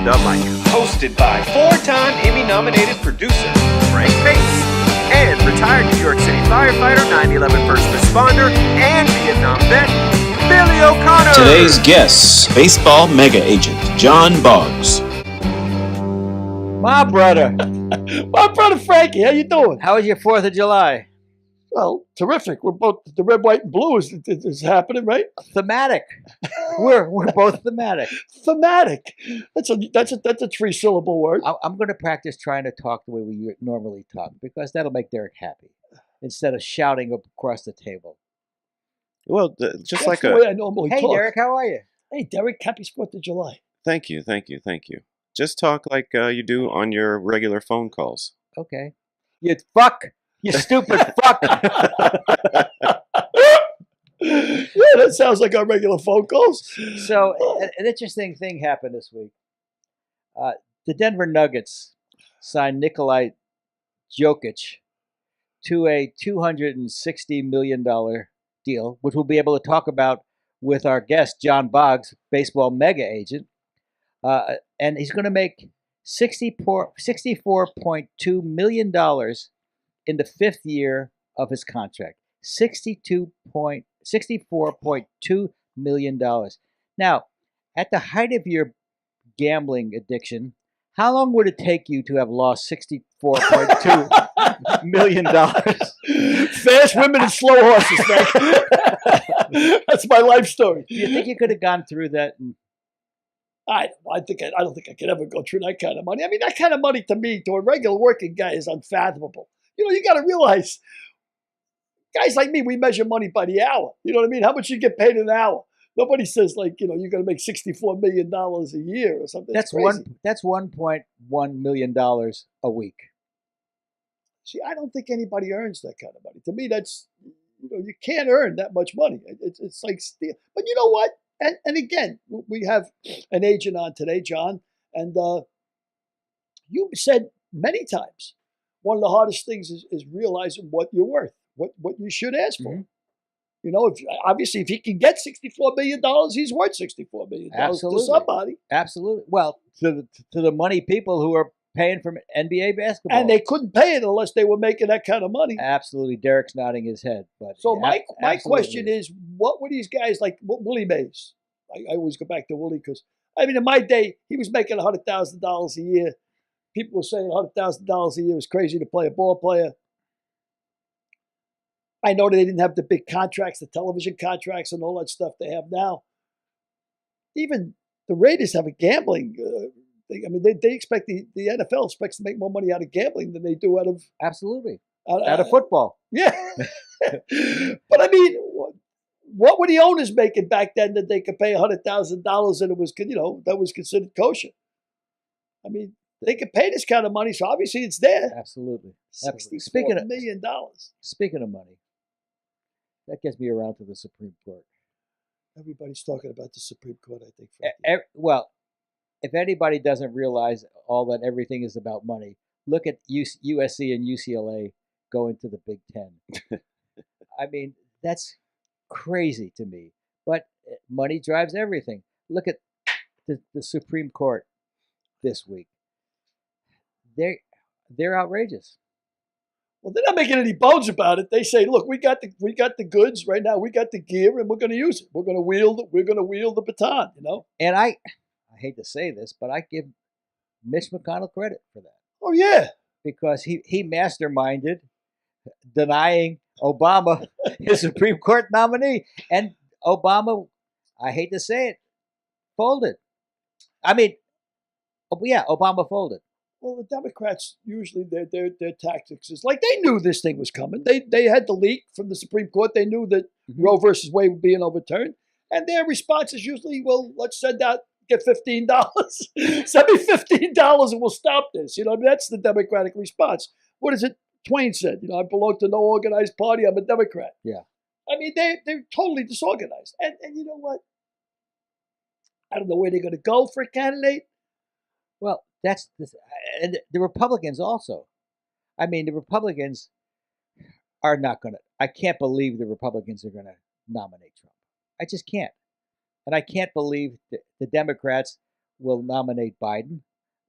stand-up like you. Hosted by four-time Emmy-nominated producer Frank Payton and retired New York City firefighter, 9/11 first responder, and Vietnam vet, Billy O'Connor. Today's guests, baseball mega agent John Boggs. My brother. My brother Frankie, how you doing? How was your 4th of July? Well, terrific. We're both the red, white, and blue is happening, right? Thematic. We're both thematic. Thematic. That's a 3-syllable word. I'm going to practice trying to talk the way we normally talk because that'll make Derek happy instead of shouting across the table. Well, just That's like the way I normally Hey, talk. Derek, how are you? Hey, Derek, happy 4th of July. Thank you. Just talk like you do on your regular phone calls. Okay. You fuck. You stupid fuck. Yeah, that sounds like our regular phone calls. So, an interesting thing happened this week. The Denver Nuggets signed Nikolai Jokic to a $260 million deal, which we'll be able to talk about with our guest, John Boggs, baseball mega agent. And he's going to make $64.2 million in the 5th year of his contract. $64.2 million. Now, at the height of your gambling addiction, how long would it take you to have lost $64.2 million? Fast women and slow horses, man. That's my life story. Do you think you could have gone through that? I don't think I could ever go through that kind of money. I mean, that kind of money to me, to a regular working guy, is unfathomable. You know, you got to realize, guys like me, we measure money by the hour. You know what I mean? How much you get paid an hour? Nobody says like, you know, you're going to make $64 million a year or something. That's $1.1 million a week. See, I don't think anybody earns that kind of money. To me, that's, you know, you can't earn that much money. It's like steal. But you know what? And again, we have an agent on today, John, and you said many times, one of the hardest things is realizing what you're worth, what you should ask for. Mm-hmm. You know, if he can get $64 million, he's worth $64 million to somebody. Absolutely. Well, to the money people who are paying for NBA basketball. And they couldn't pay it unless they were making that kind of money. Absolutely. Derek's nodding his head. But so my question is, what were these guys like? Willie Mays. I always go back to Willie because, I mean, in my day, he was making $100,000 a year. People were saying $100,000 a year was crazy to play a ball player. I know they didn't have the big contracts, the television contracts and all that stuff they have now. Even the Raiders have a gambling thing. I mean, they expect the NFL expects to make more money out of gambling than they do out of... Absolutely. Out of football. Yeah. But I mean, what were the owners making back then that they could pay $100,000 and it was, you know, that was considered kosher? I mean, they could pay this kind of money, so obviously it's there. Absolutely. $64 million. Speaking of money, that gets me around to the Supreme Court. Everybody's talking about the Supreme Court, I think. Well, if anybody doesn't realize that everything is about money, look at USC and UCLA going to the Big Ten. I mean, that's crazy to me. But money drives everything. Look at the Supreme Court this week. They're outrageous. Well, they're not making any bones about it. They say, "Look, we got the goods right now. We got the gear, and we're going to use it. We're going to wield the baton." You know. And I hate to say this, but I give Mitch McConnell credit for that. Oh yeah, because he masterminded denying Obama his Supreme Court nominee, and Obama, I hate to say it, folded. I mean, yeah, Obama folded. Well, the Democrats usually their tactics is like they knew this thing was coming. They had the leak from the Supreme Court. They knew that Roe versus Wade would be overturned, and their response is usually, "Well, let's send out get $15. Send me $15 and we'll stop this." You know, that's the Democratic response. What is it? Twain said, "You know, I belong to no organized party. I'm a Democrat." Yeah. I mean, they're totally disorganized, and you know what? I don't know where they're going to go for a candidate. Well, and the Republicans also. I mean, the Republicans are not going to. I can't believe the Republicans are going to nominate Trump. I just can't. And I can't believe the Democrats will nominate Biden,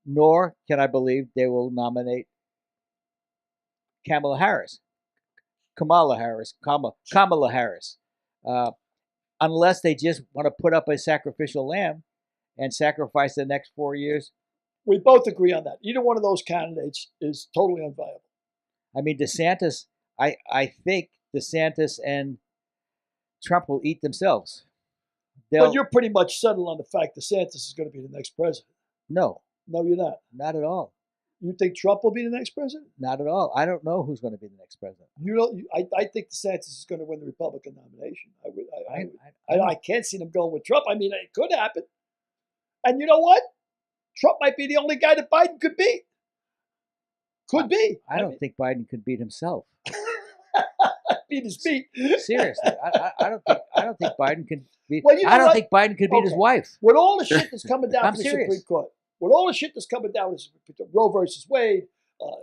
nor can I believe they will nominate Kamala Harris, unless they just want to put up a sacrificial lamb and sacrifice the next 4 years. We both agree on that. Either one of those candidates is totally unviable. I mean, DeSantis, I think DeSantis and Trump will eat themselves. But you're pretty much settled on the fact DeSantis is going to be the next president. No, you're not. Not at all. You think Trump will be the next president? Not at all. I don't know who's going to be the next president. I think DeSantis is going to win the Republican nomination. I can't see them going with Trump. I mean, it could happen. And you know what? Trump might be the only guy that Biden could beat. Could be. I don't think Biden could beat himself. Beat his feet. Seriously, I don't think Biden can beat. Well, you know I don't what? think Biden could beat his wife. With all the shit that's coming down I'm from the serious. Supreme Court, with all the shit that's coming down with Roe versus Wade,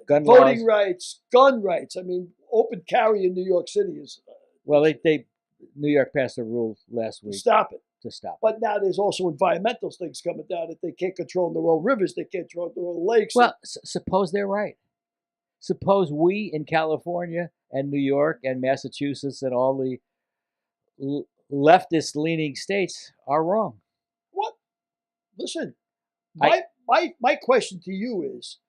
Gun voting laws. rights, gun rights. I mean, open carry in New York City is Well, they New York passed a rule last week stop it. to stop it. But now there's also environmental things coming down that they can't control their own rivers, they can't control their own lakes. Well, suppose they're right. Suppose we in California and New York and Massachusetts and all the leftist-leaning states are wrong. What? Listen, my question to you is,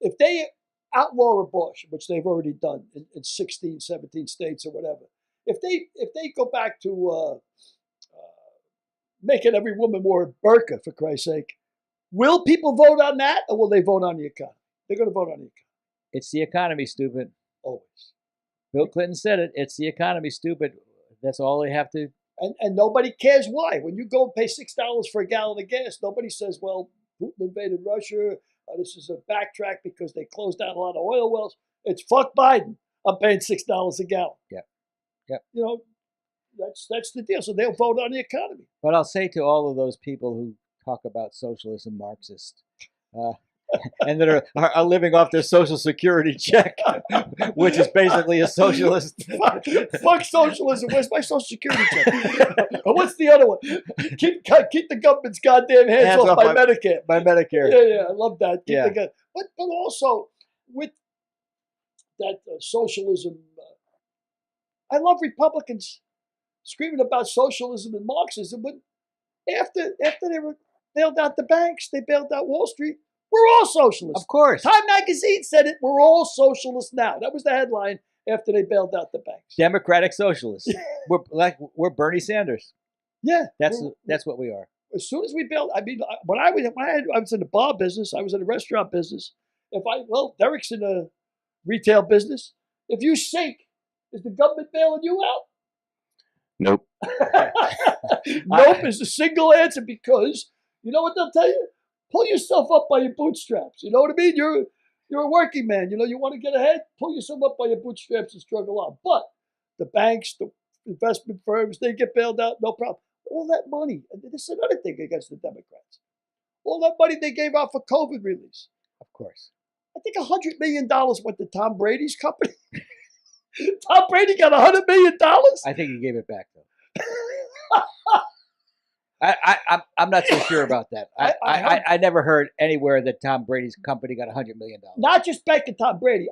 if they outlaw abortion, which they've already done in 16, 17 states or whatever, if they go back to making every woman wear a burqa, for Christ's sake, will people vote on that, or will they vote on the economy? They're going to vote on the economy. It's the economy, stupid. Always. Bill Clinton said it. It's the economy, stupid. That's all they have to. And nobody cares why. When you go and pay $6 for a gallon of gas, nobody says, well, Putin invaded Russia. This is a backtrack because they closed down a lot of oil wells. It's fuck Biden. I'm paying $6 a gallon. Yeah. You know, that's the deal. So they'll vote on the economy. But I'll say to all of those people who talk about socialist and Marxist, and that are living off their Social Security check, which is basically a socialist. Fuck socialism. Where's my Social Security check? What's the other one? Keep the government's goddamn hands off my Medicare. My Medicare. Yeah, I love that. Yeah. But also with that socialism, I love Republicans screaming about socialism and Marxism, but after they were bailed out the banks, they bailed out Wall Street. We're all socialists. Of course. Time magazine said it. We're all socialists now. That was the headline after they bailed out the banks. Democratic socialists. We're Bernie Sanders. Yeah, that's what we are. As soon as we bailed, I mean, when I was in the bar business, I was in the restaurant business. Derek's in the retail business. If you sink, is the government bailing you out? Nope. Nope is the single answer, because you know what they'll tell you? Pull yourself up by your bootstraps. You know what I mean? You're a working man. You know, you want to get ahead? Pull yourself up by your bootstraps and struggle on. But the banks, the investment firms, they get bailed out, no problem. All that money, and this is another thing against the Democrats. All that money they gave out for COVID relief. Of course. I think $100 million went to Tom Brady's company. Tom Brady got $100 million? I think he gave it back, though. I'm not so sure about that. I never heard anywhere that Tom Brady's company got $100 million. Not just banking Tom Brady.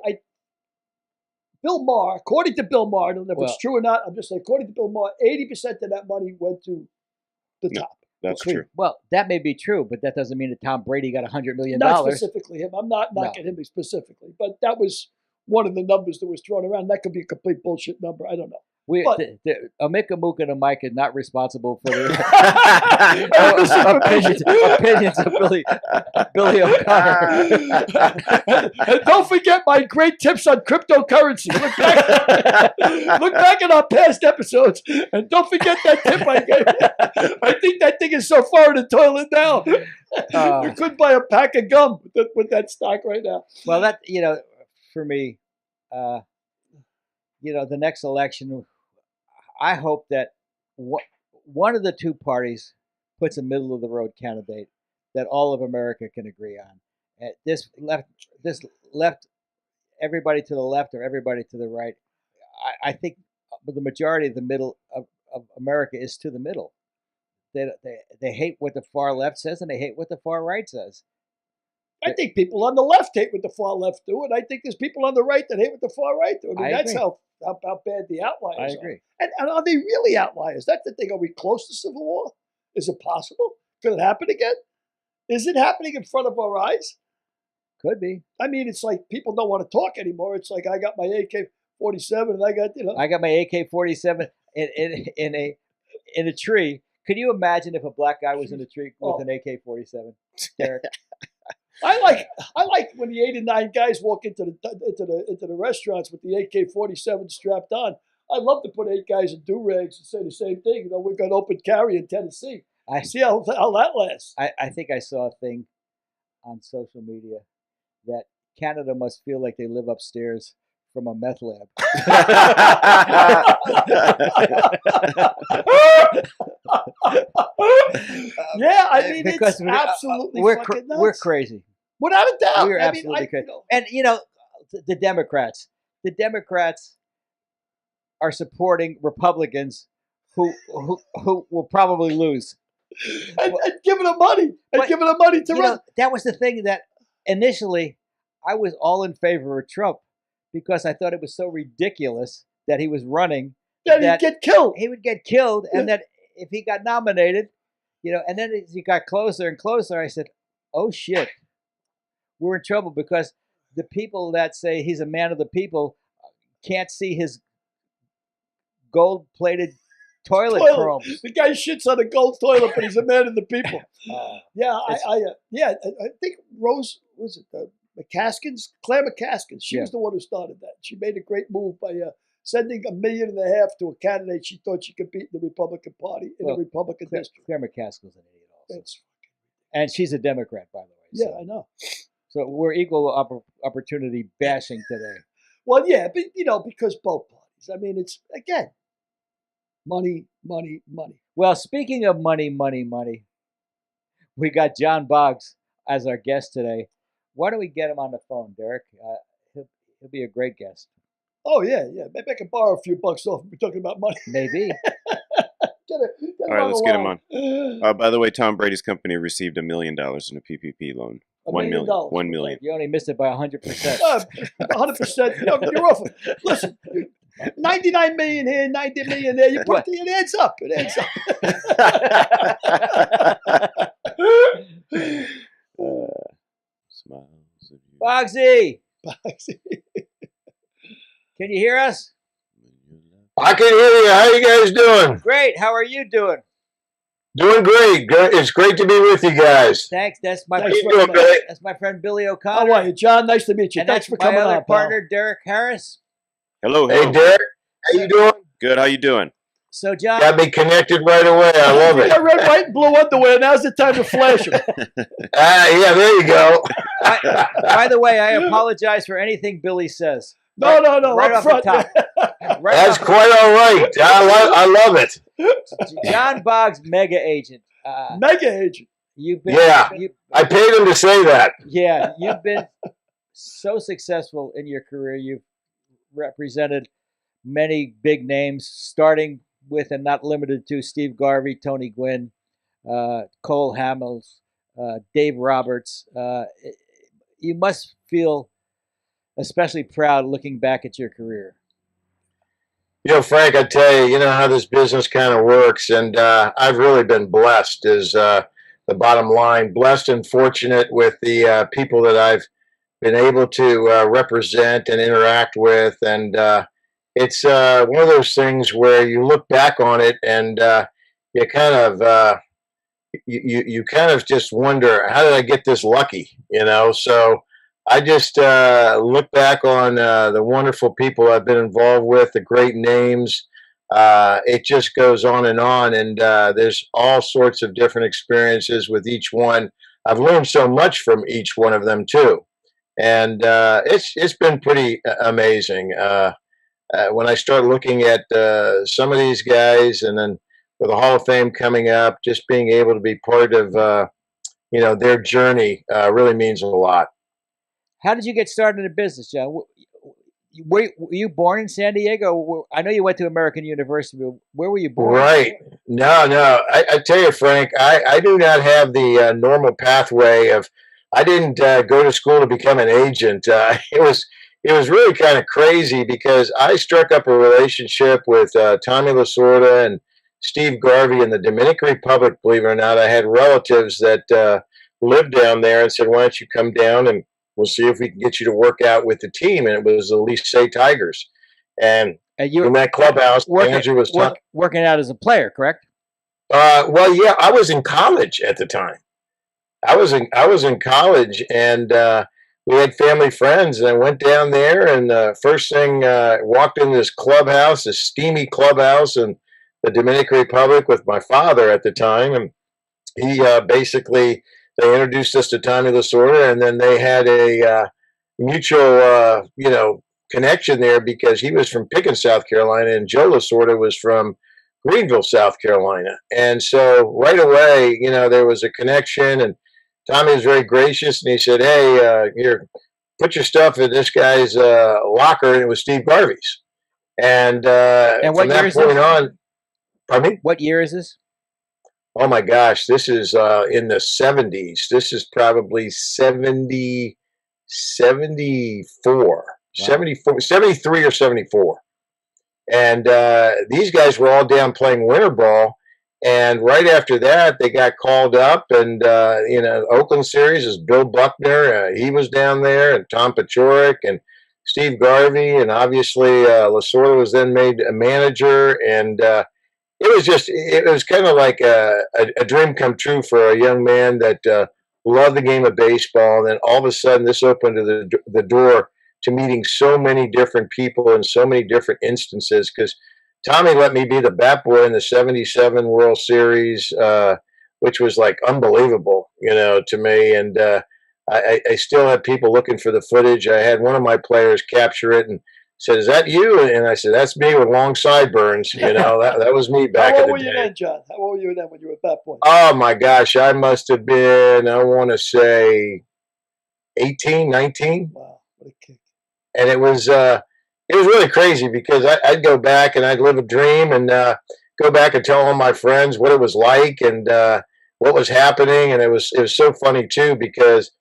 Bill Maher, according to Bill Maher, I don't know if it's true or not, I'm just saying, according to Bill Maher, 80% of that money went to the top. That's true. Well, that may be true, but that doesn't mean that Tom Brady got $100 million. Not specifically him. I'm not knocking him specifically, but that was one of the numbers that was thrown around. That could be a complete bullshit number. I don't know. Amika Mook and Mike is not responsible for the opinions of Billy O'Connor. And don't forget my great tips on cryptocurrency. Look back at our past episodes, and don't forget that tip I gave. I think that thing is so far in the toilet now. You could buy a pack of gum with that stock right now. Well, that, for me, the next election, I hope that one of the two parties puts a middle of the road candidate that all of America can agree on. This left, everybody to the left or everybody to the right. I think the majority of the middle of America is to the middle. they hate what the far left says and they hate what the far right says. I think people on the left hate what the far left do, and I think there's people on the right that hate what the far right do. I mean, that's agree. how bad the outliers I are. agree. And are they really outliers? That's the thing. Are we close to civil war? Is it possible? Could it happen again? Is it happening in front of our eyes? Could be. I mean, it's like people don't want to talk anymore. It's like I got my AK-47 and I got, I got my AK-47 in a tree. Could you imagine if a black guy was in a tree with an AK-47? Derek? I like when the 8 and 9 guys walk into the restaurants with the AK-47 strapped on. I love to put 8 guys in do-rags and say the same thing. We've got open carry in Tennessee. I see how that lasts. I think I saw a thing on social media that Canada must feel like they live upstairs from a meth lab. Yeah, I mean, because it's absolutely fucking nuts. We're crazy. Without a doubt. We're absolutely crazy. And, the Democrats are supporting Republicans who will probably lose. And giving them money. And giving them money to run. That was the thing that initially I was all in favor of Trump because I thought it was so ridiculous that he was running. That he'd get killed. He would get killed. And that if he got nominated, and then as he got closer and closer, I said, oh, shit. We're in trouble because the people that say he's a man of the people can't see his gold-plated toilet chromes. The guy shits on a gold toilet, but he's a man of the people. I think Rose, was it McCaskins? Claire McCaskins. She was the one who started that. She made a great move by sending $1.5 million to a candidate she thought she could beat in the Republican Party in a Republican district. Claire McCaskins an idiot also. And she's a Democrat, by the way. Yeah, I know. So we're equal opportunity bashing today. Well, yeah, but because both parties. I mean, it's again, money. Well, speaking of money, we got John Boggs as our guest today. Why don't we get him on the phone, Derek? He'll be a great guest. Oh yeah. Maybe I can borrow a few bucks off. We're talking about money. Maybe. All right, let's get him on. By the way, Tom Brady's company received $1 million in a PPP loan. $1 million. $1 million. You only missed it by 100%. 100%. You're off. Listen, 99 million here, 90 million there. You put it adds up. It adds up. Smiles of you. Boggsy! Can you hear us? I can hear you. How you guys doing? Great. How are you doing? Doing great. It's great to be with you guys. Thanks. That's my friend Billy O'Connor. How are you, John? Nice to meet you. And Thanks for coming on. My on, partner, Derek Harris. Hello. Hey, Derek. How you doing? Good. How you doing? So, John. Got me connected right away. I love it. Red, white, and blue underwear. Now's the time to flash them. Yeah, there you go. By the way, I apologize for anything Billy says. No. Right up off front. the top. That's quite all right. I love it. John Boggs, mega agent. Mega agent. You've been. I paid him to say that. Yeah, you've been so successful in your career. You've represented many big names, starting with and not limited to Steve Garvey, Tony Gwynn, Cole Hamels, Dave Roberts. You must feel especially proud looking back at your career. Frank, I tell you, how this business kind of works, and I've really been blessed is the bottom line. Blessed and fortunate with the people that I've been able to represent and interact with, and it's one of those things where you look back on it and you kind of you kind of just wonder, how did I get this lucky? So I just look back on the wonderful people I've been involved with, the great names. It just goes on, and there's all sorts of different experiences with each one. I've learned so much from each one of them too, and it's been pretty amazing. When I start looking at some of these guys, and then with the Hall of Fame coming up, just being able to be part of their journey really means a lot. How did you get started in business, John? were you born in San Diego? I know you went to American University. But where were you born? Right. No. I tell you, Frank, I do not have the normal pathway of. I didn't go to school to become an agent. It was really kind of crazy because I struck up a relationship with Tommy Lasorda and Steve Garvey in the Dominican Republic. Believe it or not, I had relatives that lived down there and said, "Why don't you come down and we'll see if we can get you to work out with the team?" And it was the Licey Tigers. And you in that clubhouse, Andrew was working out as a player, correct? Well, yeah, I was in college at the time. I was in college, and we had family friends, and I went down there, and first thing, walked in this clubhouse, this steamy clubhouse in the Dominican Republic with my father at the time, and he basically, they introduced us to Tommy Lasorda, and then they had a mutual, connection there because he was from Pickens, South Carolina, and Joe Lasorda was from Greenville, South Carolina. And so right away, there was a connection, and Tommy was very gracious, and he said, "Hey, here, put your stuff in this guy's locker," and it was Steve Garvey's. And from that point on, pardon me? What year is this? Oh my gosh, this is in the 70s. This is probably 74, wow. 73 or 74. And these guys were all down playing winter ball. And right after that, they got called up, and Oakland series is Bill Buckner. He was down there, and Tom Paciorek, and Steve Garvey, and obviously Lasorda was then made a manager, and it was kind of like a dream come true for a young man that loved the game of baseball. And then all of a sudden, this opened the door to meeting so many different people in so many different instances, because Tommy let me be the bat boy in the 77 World Series, which was like unbelievable, to me. And I still had people looking for the footage. I had one of my players capture it and said, "Is that you?" And I said, "That's me with long sideburns." That was me back in the day. How old were you then, John? How old were you then when you were at that point? Oh, my gosh. I must have been, I want to say 18, 19. Wow, what a kick. And it was really crazy because I'd go back and I'd live a dream and go back and tell all my friends what it was like and what was happening. And it was so funny too, because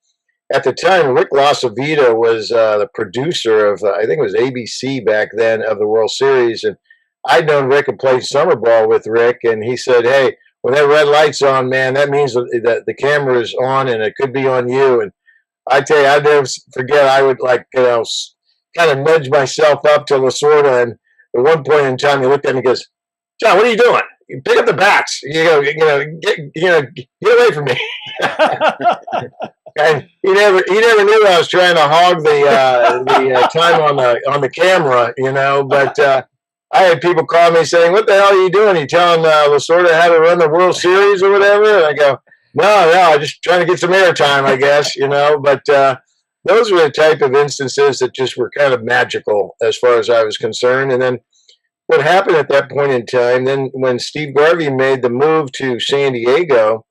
at the time, Rick Lasavita was the producer of, I think it was ABC back then, of the World Series. And I'd known Rick and played summer ball with Rick. And he said, "Hey, when that red light's on, man, that means that the camera is on and it could be on you." And I tell you, I'll never forget, I would kind of nudge myself up to Lasorda, and at one point in time, he looked at me and goes, "John, what are you doing? You pick up the bats. Get away from me." And he never knew I was trying to hog the time on the camera, But I had people call me saying, "What the hell are you doing? You telling Lasorda how to run the World Series or whatever?" And I go, No, I'm just trying to get some airtime, I guess, But those were the type of instances that just were kind of magical as far as I was concerned. And then what happened at that point in time, then when Steve Garvey made the move to San Diego,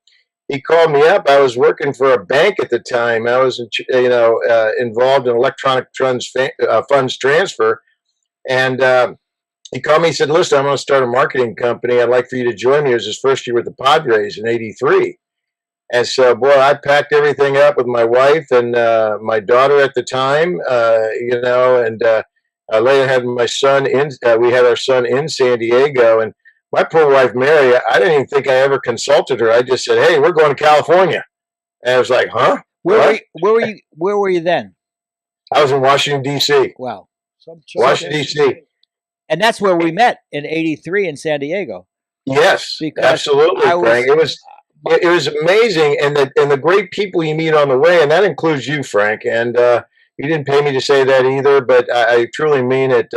he called me up. I was working for a bank at the time. I was, involved in electronic funds transfer. And he called me. He said, "Listen, I'm going to start a marketing company. I'd like for you to join me." It was his first year with the Padres in '83. And so, boy, I packed everything up with my wife and my daughter at the time, and I later had my son we had our son in San Diego. And my poor wife, Mary, I didn't even think I ever consulted her. I just said, "Hey, we're going to California." And I was like, "Huh? Where were you then? I was in Washington, D.C. Wow. Washington, D.C. And that's where we met in '83 in San Diego. Yes, absolutely, Frank. It was amazing, and the great people you meet on the way, and that includes you, Frank. And you didn't pay me to say that either, but I truly mean it.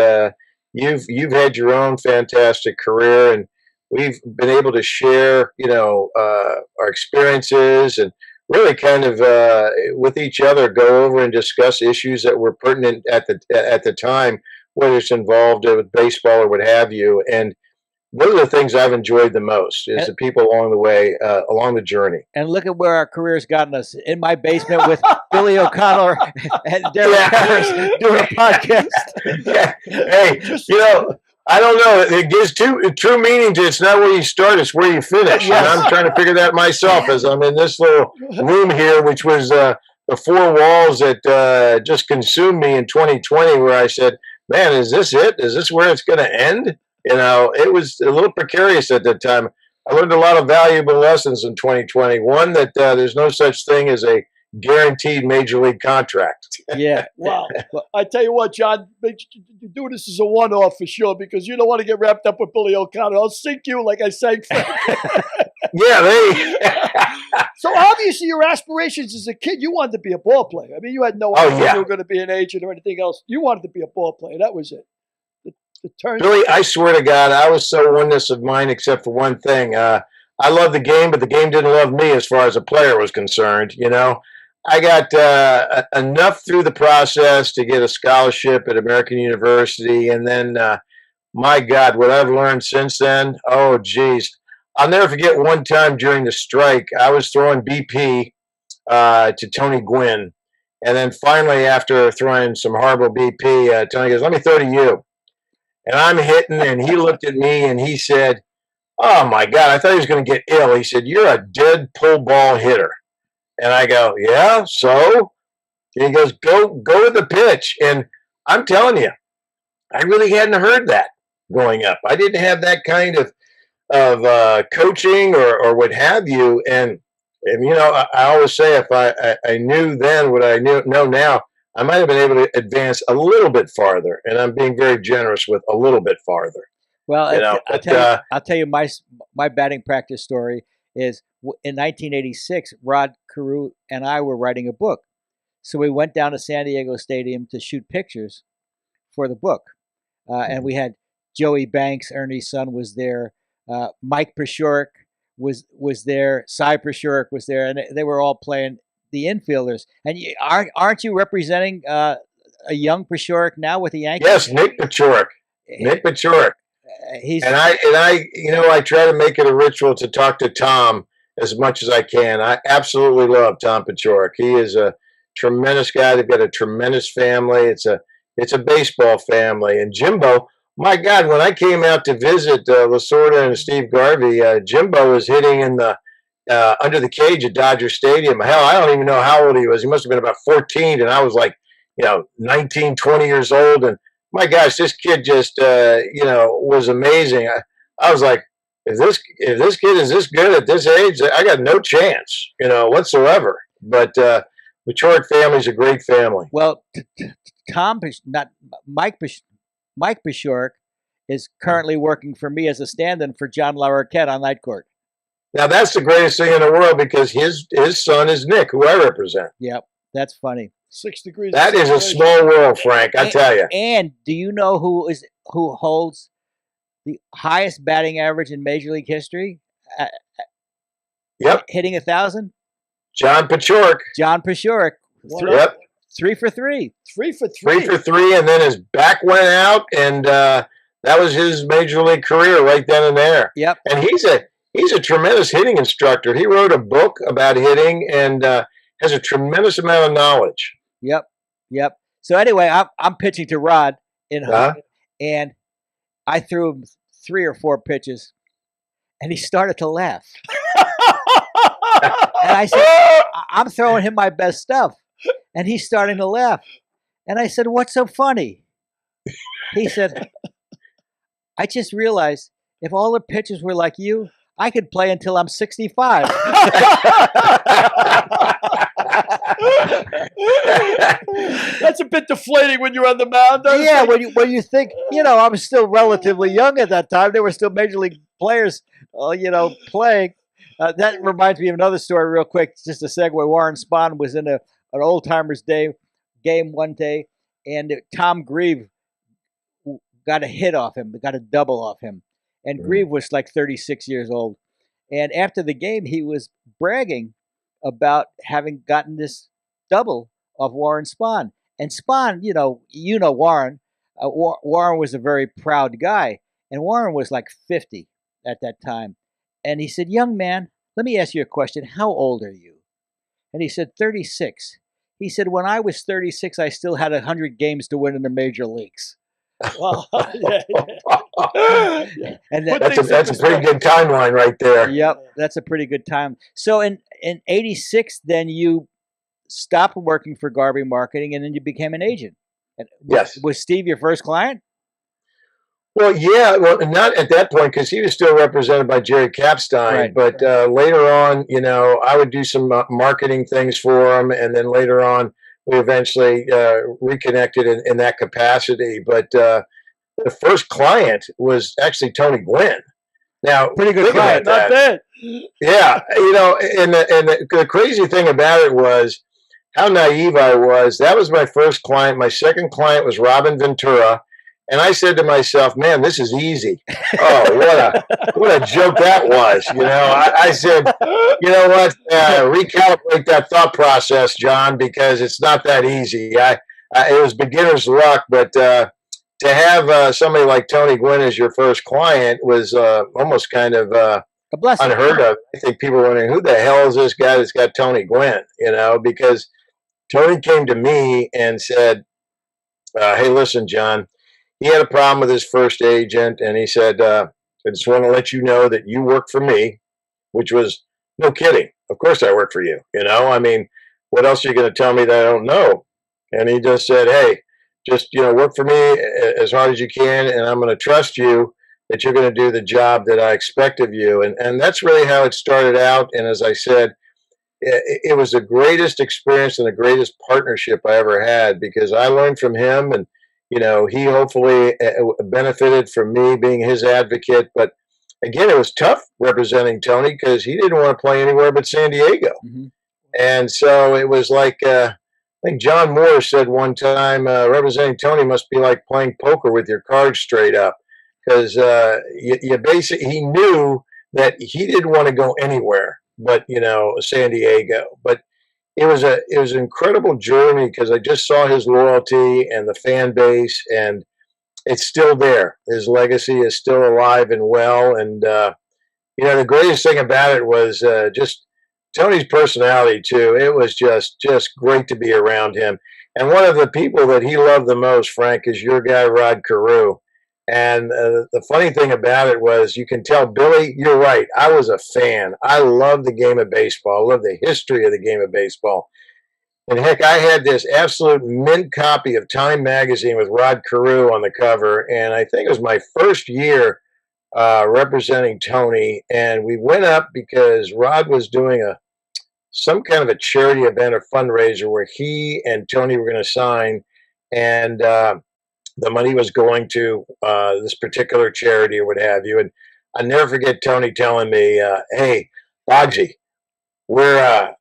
You've had your own fantastic career, and we've been able to share, our experiences and really kind of with each other go over and discuss issues that were pertinent at the time, whether it's involved with baseball or what have you. And those are the things I've enjoyed the most, is the people along the way, along the journey. And look at where our career's gotten us. In my basement with Billy O'Connor and Derek Harris doing a podcast. Yeah. Hey, I don't know. It gives true meaning to it's not where you start, it's where you finish. Yes. And I'm trying to figure that myself as I'm in this little room here, which was the four walls that just consumed me in 2020, where I said, man, is this it? Is this where it's going to end? It was a little precarious at that time. I learned a lot of valuable lessons in 2020. One, that there's no such thing as a guaranteed major league contract. Yeah. Wow. Well, I tell you what, John, you do this as a one-off for sure, because you don't want to get wrapped up with Billy O'Connor. I'll sink you like I sang Frank. Yeah, So obviously your aspirations as a kid, you wanted to be a ball player. I mean, you had no idea you were going to be an agent or anything else. You wanted to be a ball player. That was it. Billy, I swear to God, I was so oneness of mind except for one thing. I loved the game, but the game didn't love me as far as a player was concerned. I got enough through the process to get a scholarship at American University. And then, my God, what I've learned since then, oh, geez. I'll never forget one time during the strike, I was throwing BP to Tony Gwynn. And then finally, after throwing some horrible BP, Tony goes, let me throw to you. And I'm hitting, and he looked at me, and he said, oh, my God, I thought he was going to get ill. He said, you're a dead pull ball hitter. And I go, yeah, so? And he goes, go with the pitch. And I'm telling you, I really hadn't heard that growing up. I didn't have that kind of coaching or what have you. And I always say, if I knew then what I know now, I might have been able to advance a little bit farther, and I'm being very generous with a little bit farther. Well, I'll tell you my batting practice story is in 1986, Rod Carew and I were writing a book. So we went down to San Diego Stadium to shoot pictures for the book. And we had Joey Banks, Ernie's son, was there. Mike Pashurk was there. Cy Pashurk was there. And they were all playing the infielders. And aren't you representing a young Pashurk now with the Yankees? Yes, Nick Pashurk. Nick Pashurk. I try to make it a ritual to talk to Tom as much as I can. I absolutely love Tom Pashurk. He is a tremendous guy. They've got a tremendous family. It's a baseball family. And Jimbo, my God, when I came out to visit Lasorda and Steve Garvey, Jimbo was hitting in the under the cage at Dodger Stadium. Hell, I don't even know how old he was. He must have been about 14, and I was like, 19, 20 years old. And my gosh, this kid just, was amazing. I was like, if this kid is this good at this age, I got no chance, whatsoever. But Pashurk family is a great family. Well, Mike Pashurk is currently working for me as a stand-in for John Larroquette on Night Court. Now, that's the greatest thing in the world, because his son is Nick, who I represent. Yep, that's funny. 6 degrees. That is a small world, Frank, I tell you. And do you know who holds the highest batting average in Major League history? Yep. Hitting 1,000? John Pashurk. John Pashurk. Yep. 3 for 3. 3 for 3. 3 for 3, and then his back went out, and that was his Major League career right then and there. Yep. And he's a tremendous hitting instructor. He wrote a book about hitting and has a tremendous amount of knowledge. Yep. So anyway, I'm pitching to Rod and I threw him 3 or 4 pitches, and he started to laugh. And I said, I'm throwing him my best stuff, and he's starting to laugh. And I said, what's so funny? He said, I just realized if all the pitchers were like you, I could play until I'm 65. That's a bit deflating when you're on the mound. Yeah, when you think, I was still relatively young at that time. There were still major league players, playing. That reminds me of another story real quick, just a segue. Warren Spahn was in an old-timers game one day, and Tom Grieve got a hit off him, got a double off him. And Grieve was like 36 years old. And after the game, he was bragging about having gotten this double of Warren Spahn. And Spahn, Warren. Warren was a very proud guy. And Warren was like 50 at that time. And he said, young man, let me ask you a question. How old are you? And he said, 36. He said, when I was 36, I still had 100 games to win in the major leagues. Well, yeah. And that's a pretty good timeline right there. Yep, that's a pretty good time. So in 86, then you stopped working for Garvey Marketing, and then you became an agent. And Yes. Was Steve your first client? Well, yeah, well, not at that point because he was still represented by Jerry Kapstein. Right. But later on, I would do some marketing things for him, and then later on, we eventually reconnected in that capacity. But the first client was actually Tony Gwynn. Now, Pretty good client. Not bad. Yeah, and the crazy thing about it was how naive I was. That was my first client. My second client was Robin Ventura. And I said to myself, man, this is easy. Oh, what a joke that was. I said, you know what? Recalibrate that thought process, John, because it's not that easy. It was beginner's luck, but to have somebody like Tony Gwynn as your first client was almost kind of A blessing. unheard of. I think people were wondering, who the hell is this guy that's got Tony Gwynn? Because Tony came to me and said, hey, listen, John, he had a problem with his first agent, and he said, I just want to let you know that you work for me, which was, no kidding. Of course I work for you. I mean, what else are you going to tell me that I don't know? And he just said, hey, just, work for me as hard as you can, and I'm going to trust you that you're going to do the job that I expect of you. And that's really how it started out. And as I said, it was the greatest experience and the greatest partnership I ever had because I learned from him, and he hopefully benefited from me being his advocate. But again, it was tough representing Tony because he didn't want to play anywhere but San Diego. Mm-hmm. And so it was like, I think John Moore said one time, representing Tony must be like playing poker with your cards straight up. Because you basically, he knew that he didn't want to go anywhere but, San Diego. But it was an incredible journey because I just saw his loyalty and the fan base, and it's still there. His legacy is still alive and well. And, the greatest thing about it was just Tony's personality, too. It was just great to be around him. And one of the people that he loved the most, Frank, is your guy, Rod Carew. And the funny thing about it was you can tell, Billy, you're right. I was a fan. I love the game of baseball. I love the history of the game of baseball. And heck, I had this absolute mint copy of Time magazine with Rod Carew on the cover. And I think it was my first year representing Tony. And we went up because Rod was doing some kind of a charity event or fundraiser where he and Tony were going to sign. And the money was going to this particular charity or what have you. And I'll never forget Tony telling me, hey, Boggsy, we're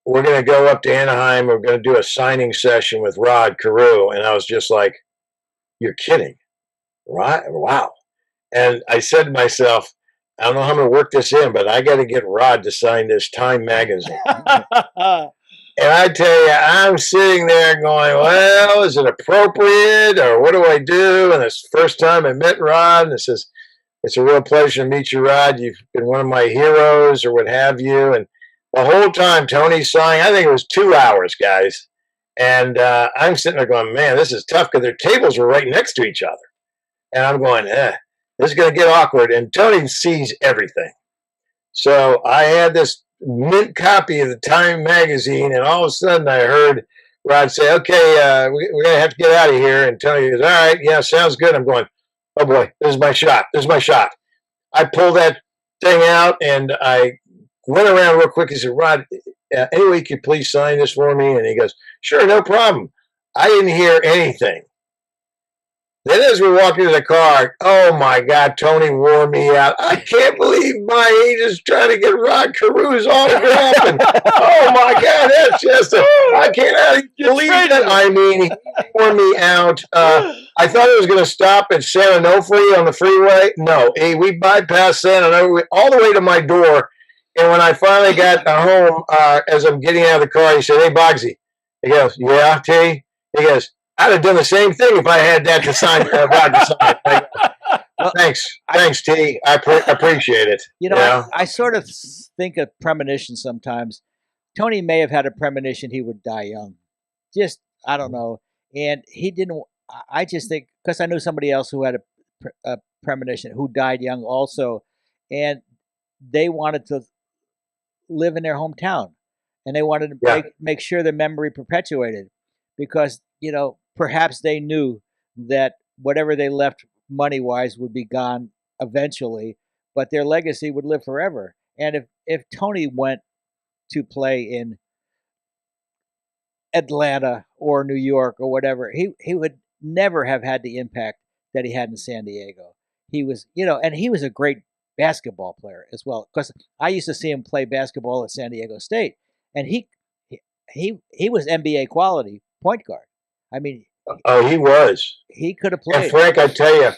going to go up to Anaheim. We're going to do a signing session with Rod Carew. And I was just like, you're kidding. Right? Wow. And I said to myself, I don't know how I'm going to work this in, but I got to get Rod to sign this Time magazine. And I tell you, I'm sitting there going, well, is it appropriate or what do I do? And it's the first time I met Rod, and it says, it's a real pleasure to meet you, Rod. You've been one of my heroes or what have you. And the whole time Tony's sighing, I think it was 2 hours, guys. And I'm sitting there going, man, this is tough because their tables were right next to each other. And I'm going, this is going to get awkward. And Tony sees everything. So I had this mint copy of the Time magazine, and all of a sudden I heard Rod say, okay, we're going to have to get out of here. And Tony goes, all right, yeah, sounds good. I'm going, oh boy, this is my shot. I pulled that thing out, and I went around real quick and said, Rod, anyway, could you please sign this for me? And he goes, sure, no problem. I didn't hear anything. Then as we're walking to the car, oh my God, Tony wore me out. I can't believe my agent's trying to get Rod Carew's autograph. And, oh my God, that's just I can't believe it. I mean, he wore me out. I thought it was going to stop at San Onofre on the freeway. No, we bypassed San Onofre all the way to my door. And when I finally got home, as I'm getting out of the car, he said, hey, Boggsy. He goes, yeah, T? He goes, I'd have done the same thing if I had that to sign. Rod to sign. Thanks, T. I appreciate it. I sort of think of premonition sometimes. Tony may have had a premonition he would die young. Just, I don't know. And he didn't. I just think, because I knew somebody else who had a premonition who died young also, and they wanted to live in their hometown, and they wanted to make sure their memory perpetuated, because perhaps they knew that whatever they left money-wise would be gone eventually, but their legacy would live forever. And if Tony went to play in Atlanta or New York or whatever, he would never have had the impact that he had in San Diego. He was, and he was a great basketball player as well, because I used to see him play basketball at San Diego State, and he was NBA quality point guard. I mean, he was. He could have played. And Frank, I tell you,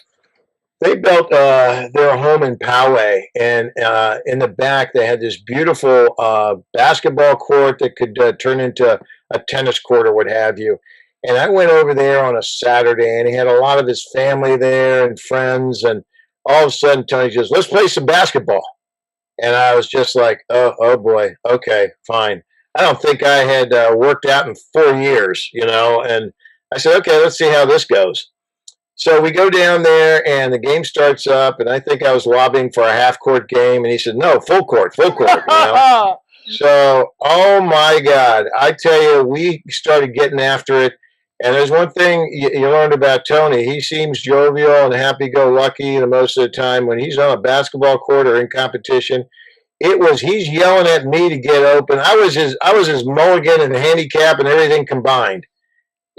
they built their home in Poway, and in the back they had this beautiful basketball court that could turn into a tennis court or what have you. And I went over there on a Saturday, and he had a lot of his family there and friends, and all of a sudden Tony says, "Let's play some basketball." And I was just like, oh boy, okay, fine. I don't think I had worked out in 4 years, and I said, okay, let's see how this goes. So we go down there, and the game starts up, and I think I was lobbying for a half-court game, and he said, no, full court. So, oh my God, I tell you, we started getting after it. And there's one thing you learned about Tony. He seems jovial and happy-go-lucky the most of the time. When he's on a basketball court or in competition, he's yelling at me to get open. I was his mulligan and handicap and everything combined.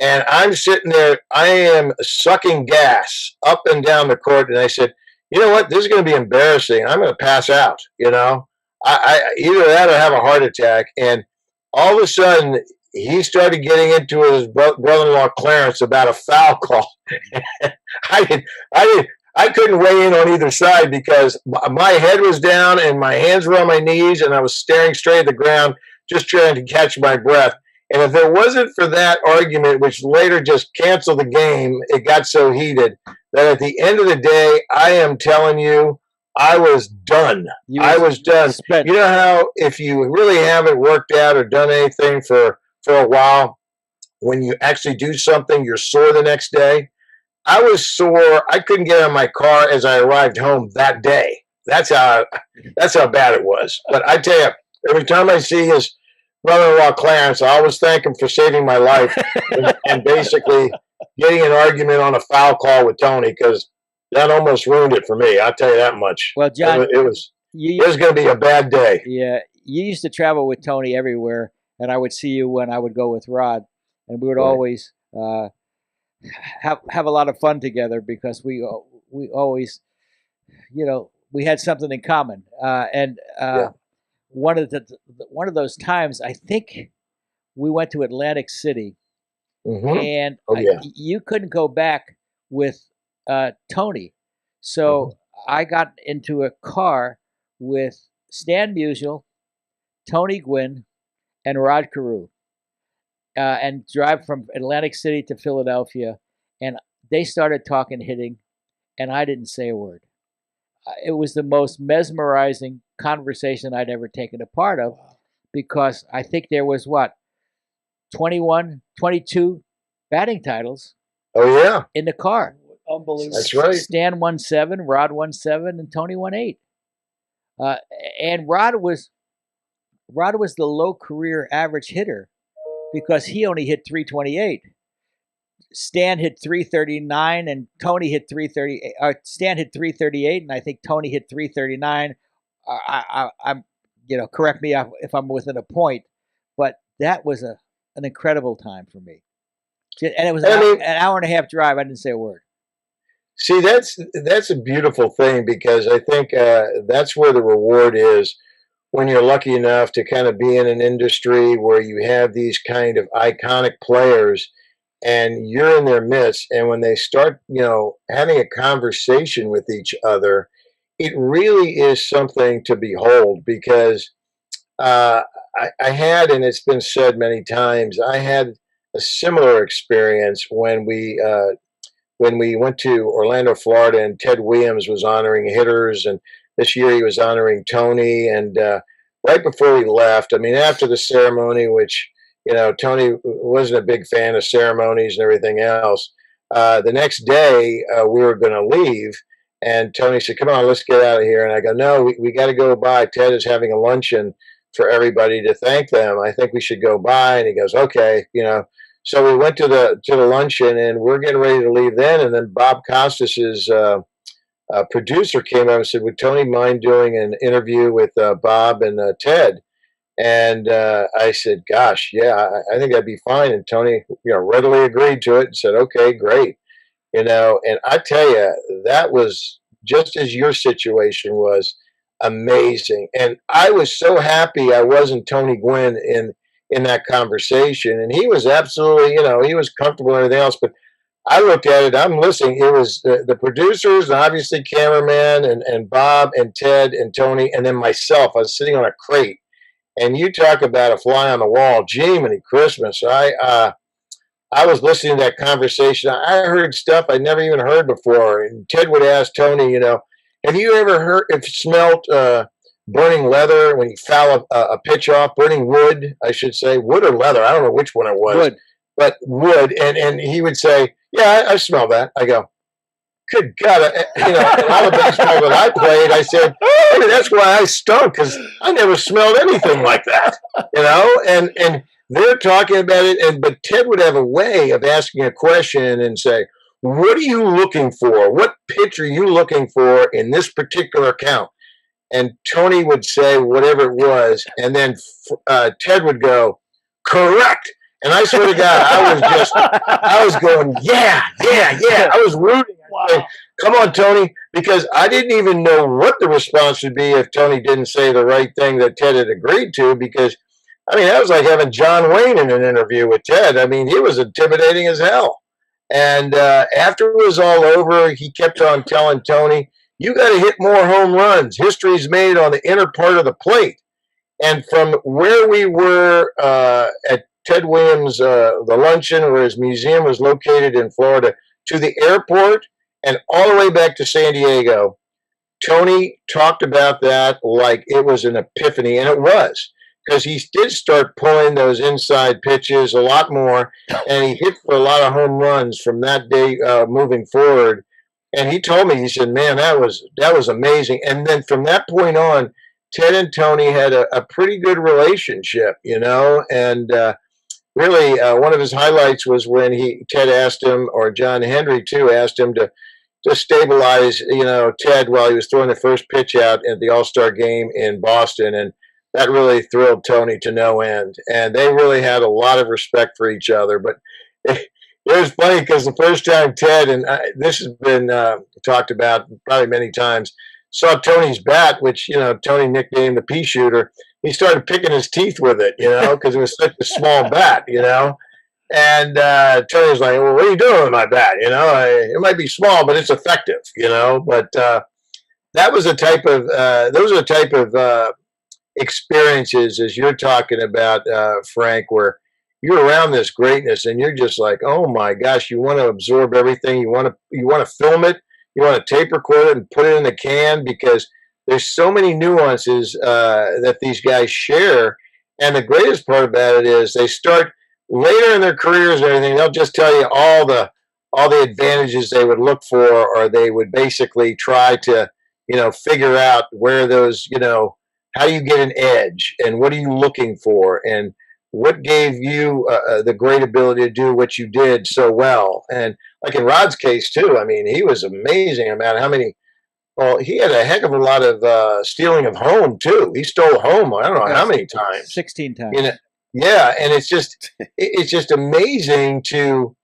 And I'm sitting there, I am sucking gas up and down the court. And I said, you know what? This is going to be embarrassing. I'm going to pass out, I either that or have a heart attack. And all of a sudden, he started getting into his brother-in-law Clarence about a foul call. I couldn't weigh in on either side because my head was down and my hands were on my knees and I was staring straight at the ground, just trying to catch my breath. And if it wasn't for that argument, which later just canceled the game, it got so heated that at the end of the day, I am telling you, I was done. I was done. You know how if you really haven't worked out or done anything for a while, when you actually do something, you're sore the next day? I was sore. I couldn't get out of my car as I arrived home that day. That's how bad it was. But I tell you, every time I see his brother-in-law Clarence, I always thank him for saving my life and basically getting an argument on a foul call with Tony, because that almost ruined it for me. I'll tell you that much. Well, John, it was going to be a bad day. Yeah, you used to travel with Tony everywhere, and I would see you when I would go with Rod, and we would always have a lot of fun together because we always, we had something in common. One of those times, I think we went to Atlantic City, and you couldn't go back with Tony, so I got into a car with Stan Musial, Tony Gwynn, and Rod Carew, and drive from Atlantic City to Philadelphia, and they started talking hitting, and I didn't say a word. It was the most mesmerizing conversation I'd ever taken a part of, because I think there was 22 batting titles. Oh yeah, in the car. Unbelievable. That's right. Stan won 7, Rod won 7, and Tony won 8. And Rod was the low career average hitter because he only hit 328. Stan hit 339, and Tony hit 330. Stan hit 338, and I think Tony hit 339. I'm, correct me if I'm within a point, but that was an incredible time for me. And it was an hour and a half drive. I didn't say a word. See, that's a beautiful thing, because I think that's where the reward is when you're lucky enough to kind of be in an industry where you have these kind of iconic players and you're in their midst. And when they start, having a conversation with each other, it really is something to behold, because I had, and it's been said many times, I had a similar experience when we when we went to Orlando, Florida, and Ted Williams was honoring hitters, and this year he was honoring Tony. And right before we left, I mean, after the ceremony, which, Tony wasn't a big fan of ceremonies and everything else, the next day we were going to leave, and Tony said, "Come on, let's get out of here." And I go, "No, we got to go by. Ted is having a luncheon for everybody to thank them. I think we should go by." And he goes, "Okay, So we went to the luncheon, and we're getting ready to leave then. And then Bob Costas's producer came up and said, "Would Tony mind doing an interview with Bob and Ted?" And I said, "Gosh, yeah, I think that'd be fine." And Tony, readily agreed to it and said, "Okay, great." And I tell you, that was just as your situation was, amazing. And I was so happy I wasn't Tony Gwynn in that conversation. And he was absolutely, he was comfortable and everything else. But I looked at it, I'm listening. It was the producers, and obviously cameraman, and Bob and Ted and Tony, and then myself. I was sitting on a crate. And you talk about a fly on the wall. Gee, many Christmas. I was listening to that conversation. I heard stuff I never even heard before. And Ted would ask Tony, "Have you ever smelled burning leather when you foul a pitch off? Burning wood, I should say. Wood or leather? I don't know which one it was. Wood. But wood." And he would say, "Yeah, I smell that." I go, "Good God." In all the baseball that I played, I said, "Hey, that's why I stunk, because I never smelled anything like that." And they're talking about it, but Ted would have a way of asking a question and say, "What are you looking for? What pitch are you looking for in this particular count?" And Tony would say whatever it was, and then Ted would go, "Correct." And I swear to God, I was going, yeah. I was rooting. Wow. "Come on, Tony," because I didn't even know what the response would be if Tony didn't say the right thing that Ted had agreed to, because that was like having John Wayne in an interview with Ted. He was intimidating as hell. And after it was all over, he kept on telling Tony, "You got to hit more home runs. History's made on the inner part of the plate." And from where we were at Ted Williams, the luncheon where his museum was located in Florida, to the airport and all the way back to San Diego, Tony talked about that like it was an epiphany, and it was. Because he did start pulling those inside pitches a lot more, and he hit for a lot of home runs from that day moving forward. And he told me, he said, "Man, that was amazing." And then from that point on, Ted and Tony had a pretty good relationship, And really, one of his highlights was when Ted asked him, or John Henry too, asked him to stabilize, Ted while he was throwing the first pitch out at the All-Star game in Boston, and that really thrilled Tony to no end. And they really had a lot of respect for each other. But it was funny because the first time Ted, and this has been talked about probably many times, saw Tony's bat, which, Tony nicknamed the pea shooter, he started picking his teeth with it, because it was such a small bat, And Tony was like, "Well, what are you doing with my bat? It might be small, but it's effective, But that was those are the type of experiences, as you're talking about, Frank, where you're around this greatness and you're just like, oh my gosh, you want to absorb everything. You want to film it. You want to tape record it and put it in the can, because there's so many nuances that these guys share. And the greatest part about it is they start later in their careers and everything. They'll just tell you all the advantages they would look for, or they would basically try to, figure out where those, how do you get an edge, and what are you looking for, and what gave you the great ability to do what you did so well. And like in Rod's case too, he was amazing about how many. Well, he had a heck of a lot of stealing of home too. He stole home, I don't know how many times. 16 times. Yeah, and it's just amazing to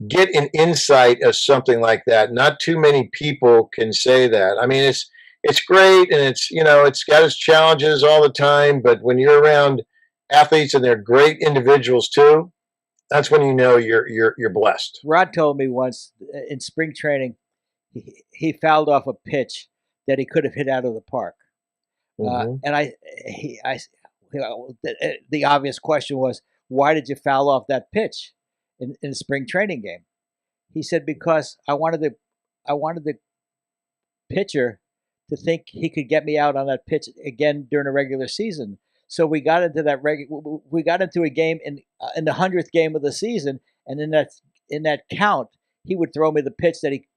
get an insight of something like that. Not too many people can say that. It's great, and it's got its challenges all the time. But when you're around athletes and they're great individuals too, that's when you're blessed. Rod told me once in spring training, he fouled off a pitch that he could have hit out of the park, and the obvious question was, why did you foul off that pitch in the spring training game? he said, because I wanted the pitcher to think he could get me out on that pitch again during a regular season. So we got into a game in the 100th game of the season, and in that count, he would throw me the pitch that he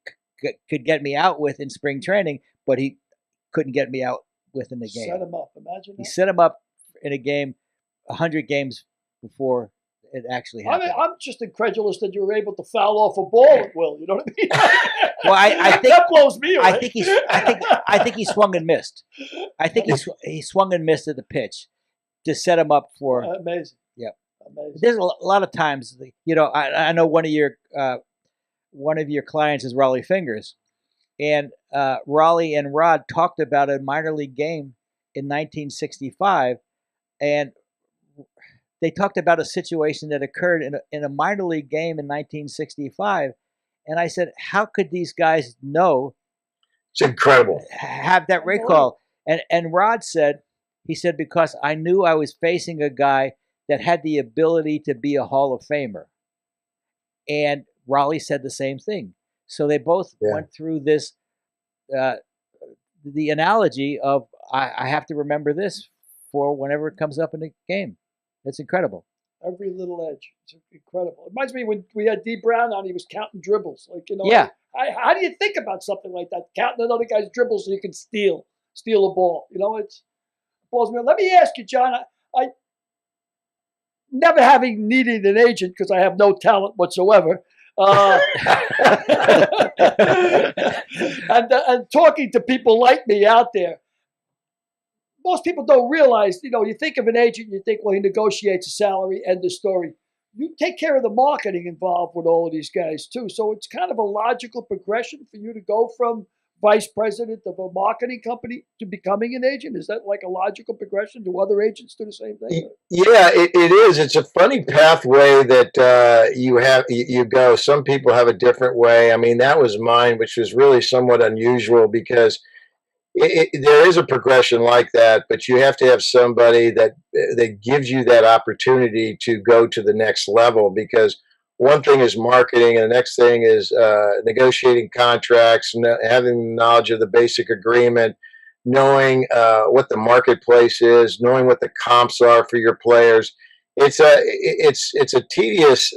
could get me out with in spring training, but he couldn't get me out with in the game. Set him up. Imagine that. He set him up in a game 100 games before it actually happened. I'm just incredulous that you were able to foul off a ball at will. You know what I mean? Well, I think that blows me away. I think he swung and missed. I think he swung and missed at the pitch to set him up for. Amazing. Yep. Amazing. There's a lot of times, I know one of your clients is Raleigh Fingers, and Raleigh and Rod talked about a minor league game in 1965, and they talked about a situation that occurred in a minor league game in 1965. And I said, how could these guys know? It's incredible. Have that recall. And Rod said, because I knew I was facing a guy that had the ability to be a Hall of Famer. And Raleigh said the same thing. So they both went through this, the analogy of, I have to remember this for whenever it comes up in the game. It's incredible. Every little edge. It's incredible. It reminds me when we had D. Brown on, he was counting dribbles. Yeah. How do you think about something like that? Counting another guy's dribbles so you can steal a ball. It blows me. Let me ask you, John, I never having needed an agent because I have no talent whatsoever. And talking to people like me out there, most people don't realize, you think of an agent, you think, well, he negotiates a salary, end of story. You take care of the marketing involved with all of these guys too. So it's kind of a logical progression for you to go from vice president of a marketing company to becoming an agent. Is that like a logical progression? Do other agents do the same thing? Yeah, it is. It's a funny pathway that you go. Some people have a different way. I mean, that was mine, which was really somewhat unusual because there is a progression like that, but you have to have somebody that gives you that opportunity to go to the next level, because one thing is marketing and the next thing is negotiating contracts, having knowledge of the basic agreement, knowing what the marketplace is, knowing what the comps are for your players. It's a tedious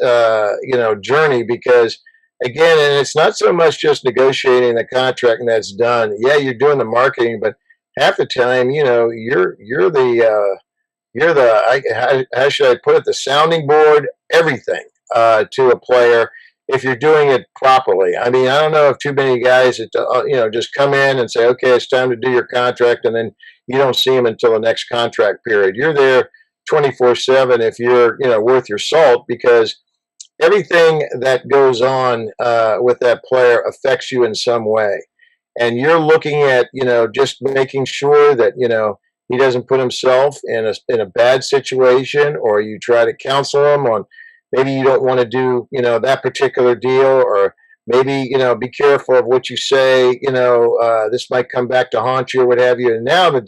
journey, because again, and it's not so much just negotiating the contract and that's done. Yeah, you're doing the marketing, but half the time, you're the how should I put it, the sounding board, everything to a player if you're doing it properly. I mean, I don't know if too many guys that just come in and say, okay, it's time to do your contract, and then you don't see them until the next contract period. You're there 24/7 if you're worth your salt, because everything that goes on with that player affects you in some way. And you're looking at, just making sure that, he doesn't put himself in a bad situation, or you try to counsel him on maybe you don't want to do, that particular deal, or maybe, be careful of what you say, this might come back to haunt you or what have you. And now the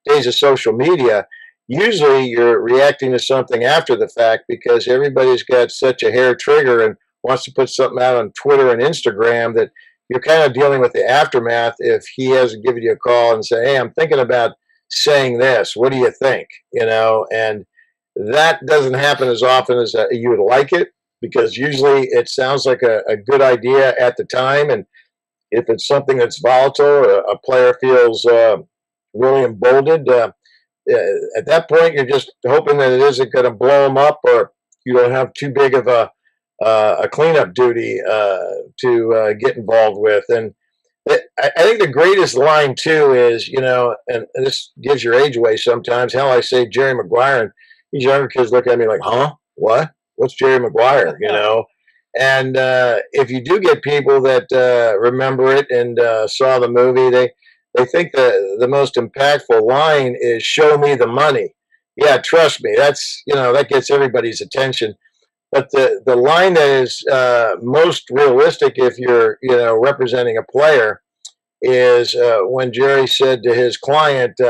days of social media, usually you're reacting to something after the fact, because everybody's got such a hair trigger and wants to put something out on Twitter and Instagram that you're kind of dealing with the aftermath if he hasn't given you a call and say, hey, I'm thinking about saying this. What do you think? And that doesn't happen as often as you would like it, because usually it sounds like a good idea at the time. And if it's something that's volatile, a player feels really emboldened, at that point, you're just hoping that it isn't going to blow them up, or you don't have too big of a cleanup duty to get involved with. And I think the greatest line too is, and this gives your age away sometimes. Hell, I say Jerry Maguire, and these younger kids look at me like, huh? What? What's Jerry Maguire? And if you do get people that remember it and saw the movie, they think the most impactful line is "Show me the money." Yeah, trust me, that's that gets everybody's attention. But the line that is most realistic, if you're representing a player, is when Jerry said to his client,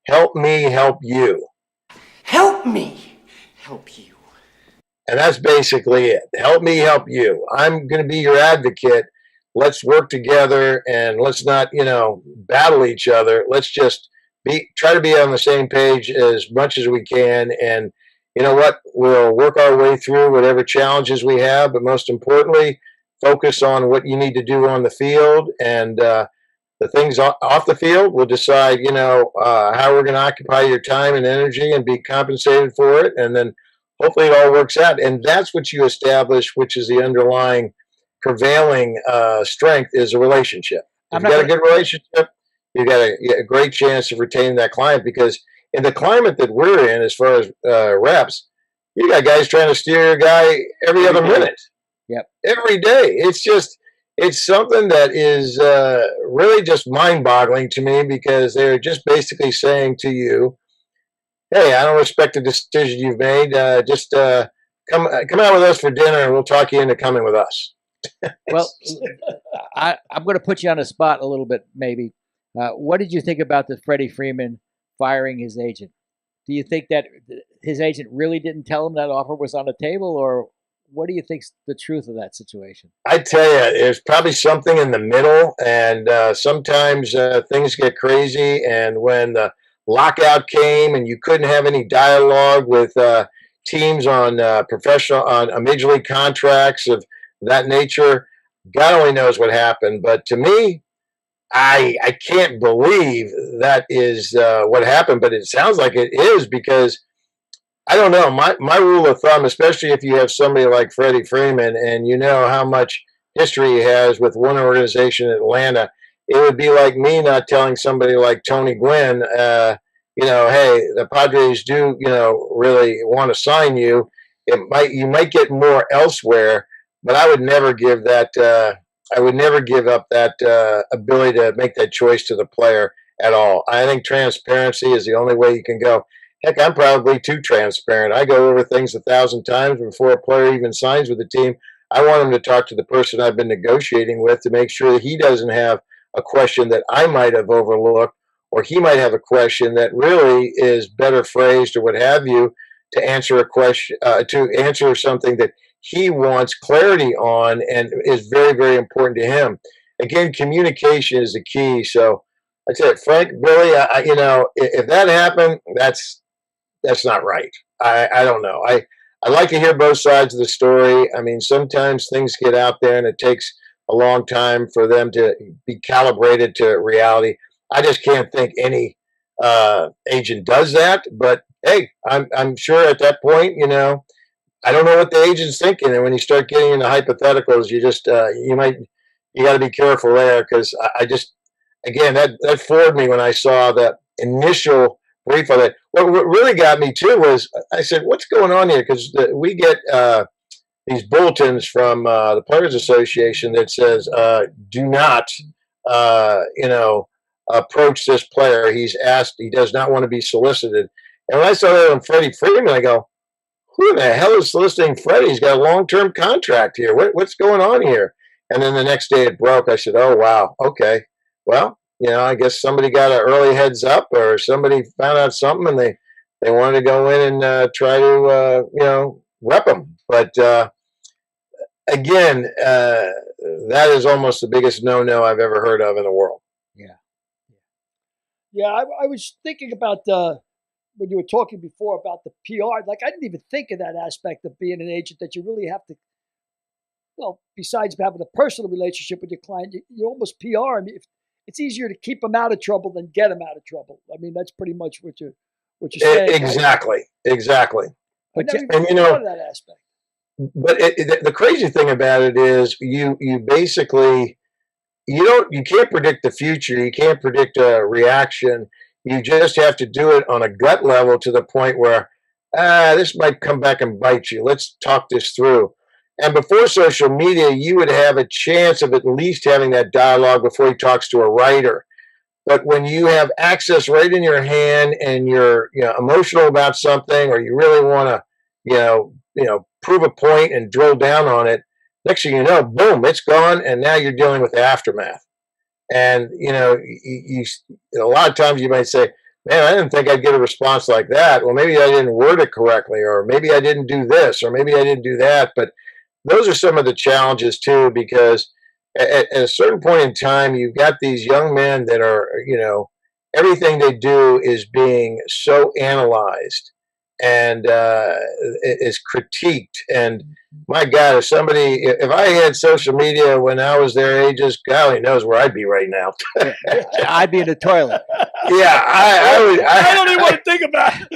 "Help me help you." Help me help you. And that's basically it. Help me help you. I'm going to be your advocate. Let's work together and let's not, battle each other. Let's just try to be on the same page as much as we can. And you know what? We'll work our way through whatever challenges we have, but most importantly, focus on what you need to do on the field, and the things off the field, we'll decide, how we're going to occupy your time and energy and be compensated for it. And then hopefully it all works out. And that's what you establish, which is the underlying prevailing strength, is a relationship. If you've got a good relationship, you've got a great chance of retaining that client, because in the climate that we're in, as far as reps, you got guys trying to steer your guy every other minute. Yep. Every day. It's something that is really just mind-boggling to me, because they're just basically saying to you, hey, I don't respect the decision you've made. Just come out with us for dinner and we'll talk you into coming with us. Well, I'm going to put you on the spot a little bit, maybe. What did you think about the Freddie Freeman firing his agent? Do you think that his agent really didn't tell him that offer was on the table, or what do you think's the truth of that situation? I tell you, there's probably something in the middle, and sometimes things get crazy. And when the lockout came and you couldn't have any dialogue with teams on on major league contracts of that nature, God only knows what happened. But to me, I can't believe that is what happened, but it sounds like it is, because I don't know. My rule of thumb, especially if you have somebody like Freddie Freeman and you know how much history he has with one organization in Atlanta, it would be like me not telling somebody like Tony Gwynn, hey, the Padres do, really want to sign you. You might get more elsewhere, but I would never give that. I would never give up that ability to make that choice to the player at all. I think transparency is the only way you can go. Heck, I'm probably too transparent. I go over things 1,000 times before a player even signs with the team. I want him to talk to the person I've been negotiating with to make sure that he doesn't have a question that I might have overlooked, or he might have a question that really is better phrased or what have you, to answer a question, to answer something that he wants clarity on and is very, very important to him. Again, communication is the key. So I said, Frank, Billy, if that happened, that's not right. I don't know. I like to hear both sides of the story. I mean, sometimes things get out there and it takes a long time for them to be calibrated to reality. I just can't think any agent does that. But hey, I'm sure at that point, I don't know what the agent's thinking. And when you start getting into hypotheticals, you just you got to be careful there, because I just, again, that floored me when I saw that initial brief of it. What really got me too was, I said, what's going on here? Because we get these bulletins from the Players Association that says, do not, approach this player. He does not want to be solicited. And when I saw that on Freddie Freeman, I go, who the hell is soliciting Freddie? He's got a long-term contract here. What's going on here? And then the next day it broke. I said, oh, wow. Okay. Well, I guess somebody got an early heads up, or somebody found out something and they wanted to go in and try to, rep them. But again, that is almost the biggest no-no I've ever heard of in the world. Yeah, I was thinking about when you were talking before about the PR. Like, I didn't even think of that aspect of being an agent, that you really have to, besides having a personal relationship with your client, you almost PR. I mean, it's easier to keep them out of trouble than get them out of trouble. I mean, that's pretty much what you're saying. Exactly. Right? Exactly. And That aspect. But the crazy thing about it is, you basically, you can't predict the future. You can't predict a reaction. You just have to do it on a gut level, to the point where, this might come back and bite you. Let's talk this through. And before social media, you would have a chance of at least having that dialogue before he talks to a writer. But when you have access right in your hand and you're emotional about something, or you really want to prove a point and drill down on it, next thing you know, boom, it's gone, and now you're dealing with the aftermath. And you a lot of times you might say, man, I didn't think I'd get a response like that. Well, maybe I didn't word it correctly, or maybe I didn't do this, or maybe I didn't do that. But those are some of the challenges too, because at a certain point in time, you've got these young men that are, everything they do is being so analyzed and is critiqued. And my God, if I had social media when I was their ages, golly knows where I'd be right now. I'd be in the toilet. Yeah, I don't even want to think about it.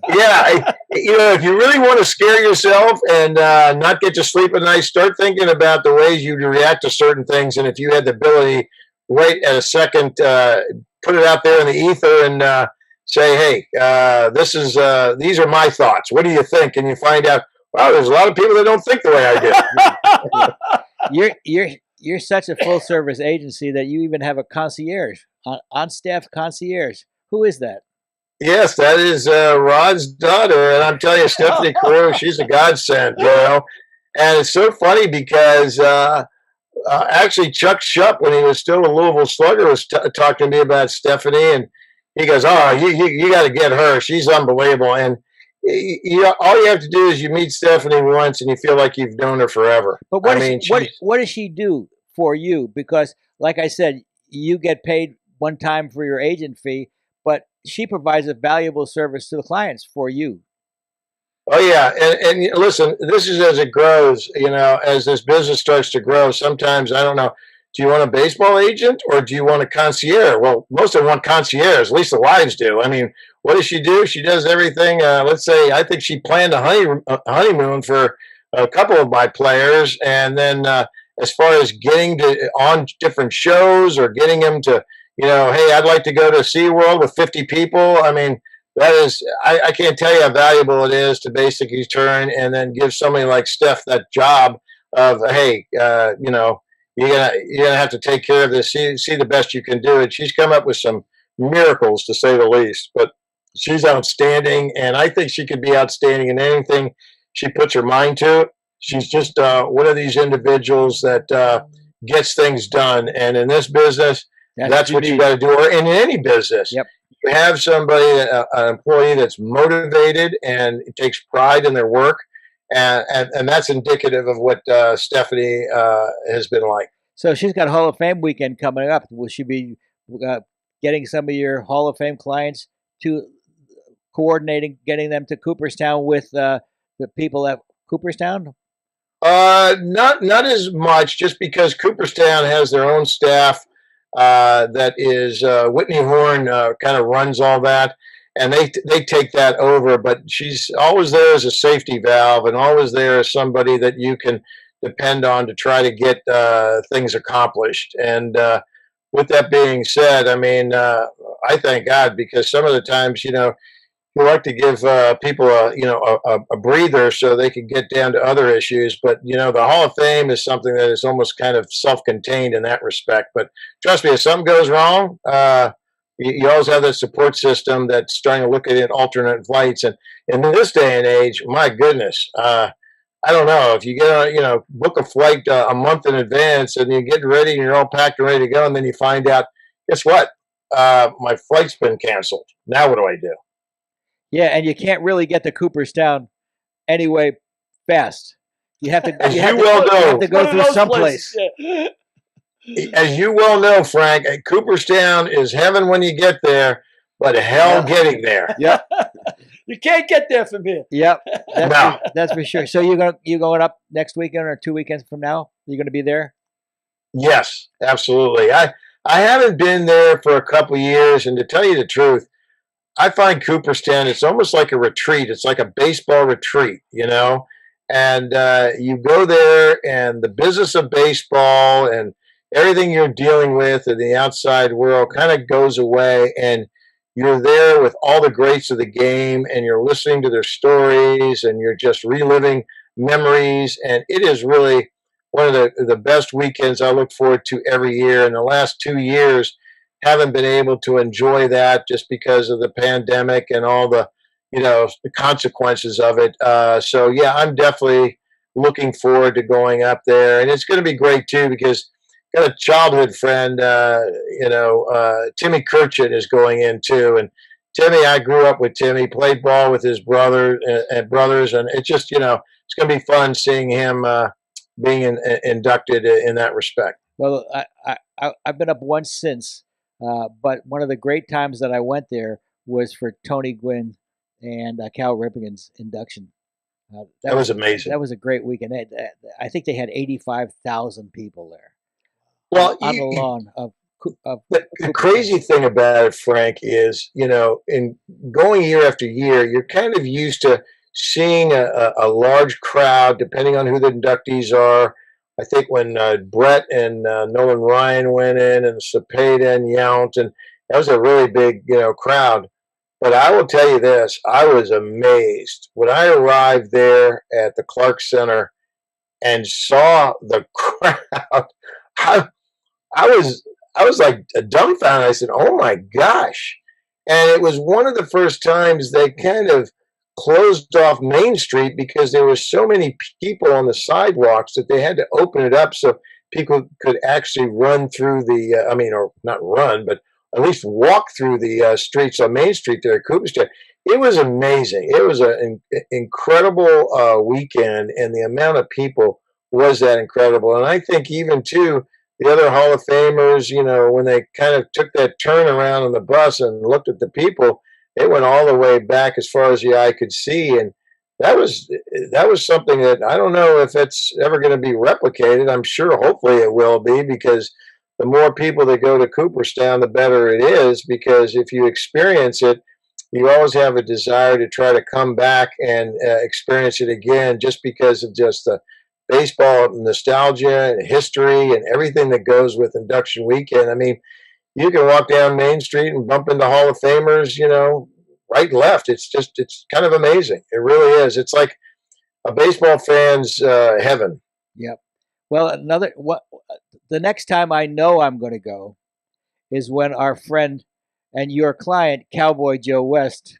Yeah, if you really want to scare yourself and not get to sleep at night, start thinking about the ways you react to certain things. And if you had the ability, right at a second, put it out there in the ether and say, hey, these are my thoughts. What do you think? And you find out, wow, there's a lot of people that don't think the way I do. You're such a full service agency that you even have a concierge, on staff concierge. Who is that? Yes, that is Rod's daughter, and I'm telling you, Stephanie Carew, she's a godsend, And it's so funny because actually Chuck Shupp, when he was still a Louisville Slugger, was talking to me about Stephanie, and he goes, "Oh, you got to get her. She's unbelievable." And all you have to do is you meet Stephanie once, and you feel like you've known her forever. But what does she do for you? Because, like I said, you get paid one time for your agent fee, but she provides a valuable service to the clients for you. Oh yeah, and listen, this is as it grows. As this business starts to grow, sometimes I don't know. Do you want a baseball agent or do you want a concierge? Well, most of them want concierge. At least the wives do. I mean, what does she do? She does everything. Let's say I think she planned a honeymoon for a couple of my players, and then as far as getting on different shows or getting them to, hey, I'd like to go to SeaWorld with 50 people. I mean, that is, I can't tell you how valuable it is to basically turn and then give somebody like Steph that job of, hey, you're gonna have to take care of this. See the best you can do. And she's come up with some miracles, to say the least. But she's outstanding, and I think she could be outstanding in anything she puts her mind to. She's just one of these individuals that gets things done. And in this business, that's what you got to do. Or in any business, yep. You have somebody, an employee that's motivated and takes pride in their work. And that's indicative of what Stephanie has been like. So she's got Hall of Fame weekend coming up. Will she be getting some of your Hall of Fame clients to getting them to Cooperstown with the people at Cooperstown? Not as much, just because Cooperstown has their own staff that is Whitney Horn kind of runs all that. And they take that over, but she's always there as a safety valve and always there as somebody that you can depend on to try to get things accomplished. And with that being said, I mean, I thank God, because some of the times, you like to give people a breather so they can get down to other issues. But, the Hall of Fame is something that is almost kind of self-contained in that respect. But trust me, if something goes wrong, you always have that support system that's trying to look at alternate flights. And in this day and age, my goodness, I don't know, if you get book a flight a month in advance and you get ready and you're all packed and ready to go, and then you find out, guess what? My flight's been canceled. Now what do I do? Yeah, and you can't really get to Cooperstown anyway fast. You have to. You have to go through someplace. As you well know, Frank, Cooperstown is heaven when you get there, but hell getting there. Yep. You can't get there from here. Yep. That's for sure. So you going up next weekend or 2 weekends from now? You're going to be there? Yes, absolutely. I haven't been there for a couple of years, and to tell you the truth, I find Cooperstown, it's almost like a retreat. It's like a baseball retreat, and you go there, and the business of baseball and everything you're dealing with in the outside world kind of goes away, and you're there with all the greats of the game, and you're listening to their stories, and you're just reliving memories. And it is really one of the best weekends I look forward to every year. In the last 2 years, haven't been able to enjoy that just because of the pandemic and all the consequences of it. So yeah, I'm definitely looking forward to going up there, and it's going to be great too, because got a childhood friend, Timmy Kirchin is going in too, and Timmy, I grew up with Timmy, played ball with his brother and brothers, and it's just, it's going to be fun seeing him being inducted in that respect. Well, I've been up once since, but one of the great times that I went there was for Tony Gwynn and Cal Ripken's induction. That was amazing. That was a great weekend. I think they had 85,000 people there. Well, on the lawn of the crazy thing about it, Frank, is, in going year after year, you're kind of used to seeing a large crowd, depending on who the inductees are. I think when Brett and Nolan Ryan went in, and Cepeda and Yount, and that was a really big, crowd. But I will tell you this, I was amazed when I arrived there at the Clark Center and saw the crowd. I was like dumbfounded. I said, "Oh my gosh!" And it was one of the first times they kind of closed off Main Street because there were so many people on the sidewalks that they had to open it up so people could actually run through or not run, but at least walk through the streets on Main Street there at Cooperstown. It was amazing. It was an incredible weekend, and the amount of people was that incredible. And I think even too, the other Hall of Famers, when they kind of took that turn around on the bus and looked at the people, they went all the way back as far as the eye could see. And that was something that I don't know if it's ever going to be replicated. I'm sure hopefully it will be, because the more people that go to Cooperstown, the better it is, because if you experience it, you always have a desire to try to come back and experience it again, just because of just the baseball nostalgia and history and everything that goes with induction weekend. I mean, you can walk down Main Street and bump into Hall of Famers, right and left. It's kind of amazing. It really is. It's like a baseball fan's heaven. Yep. Well, the next time I know I'm going to go is when our friend and your client, Cowboy Joe West,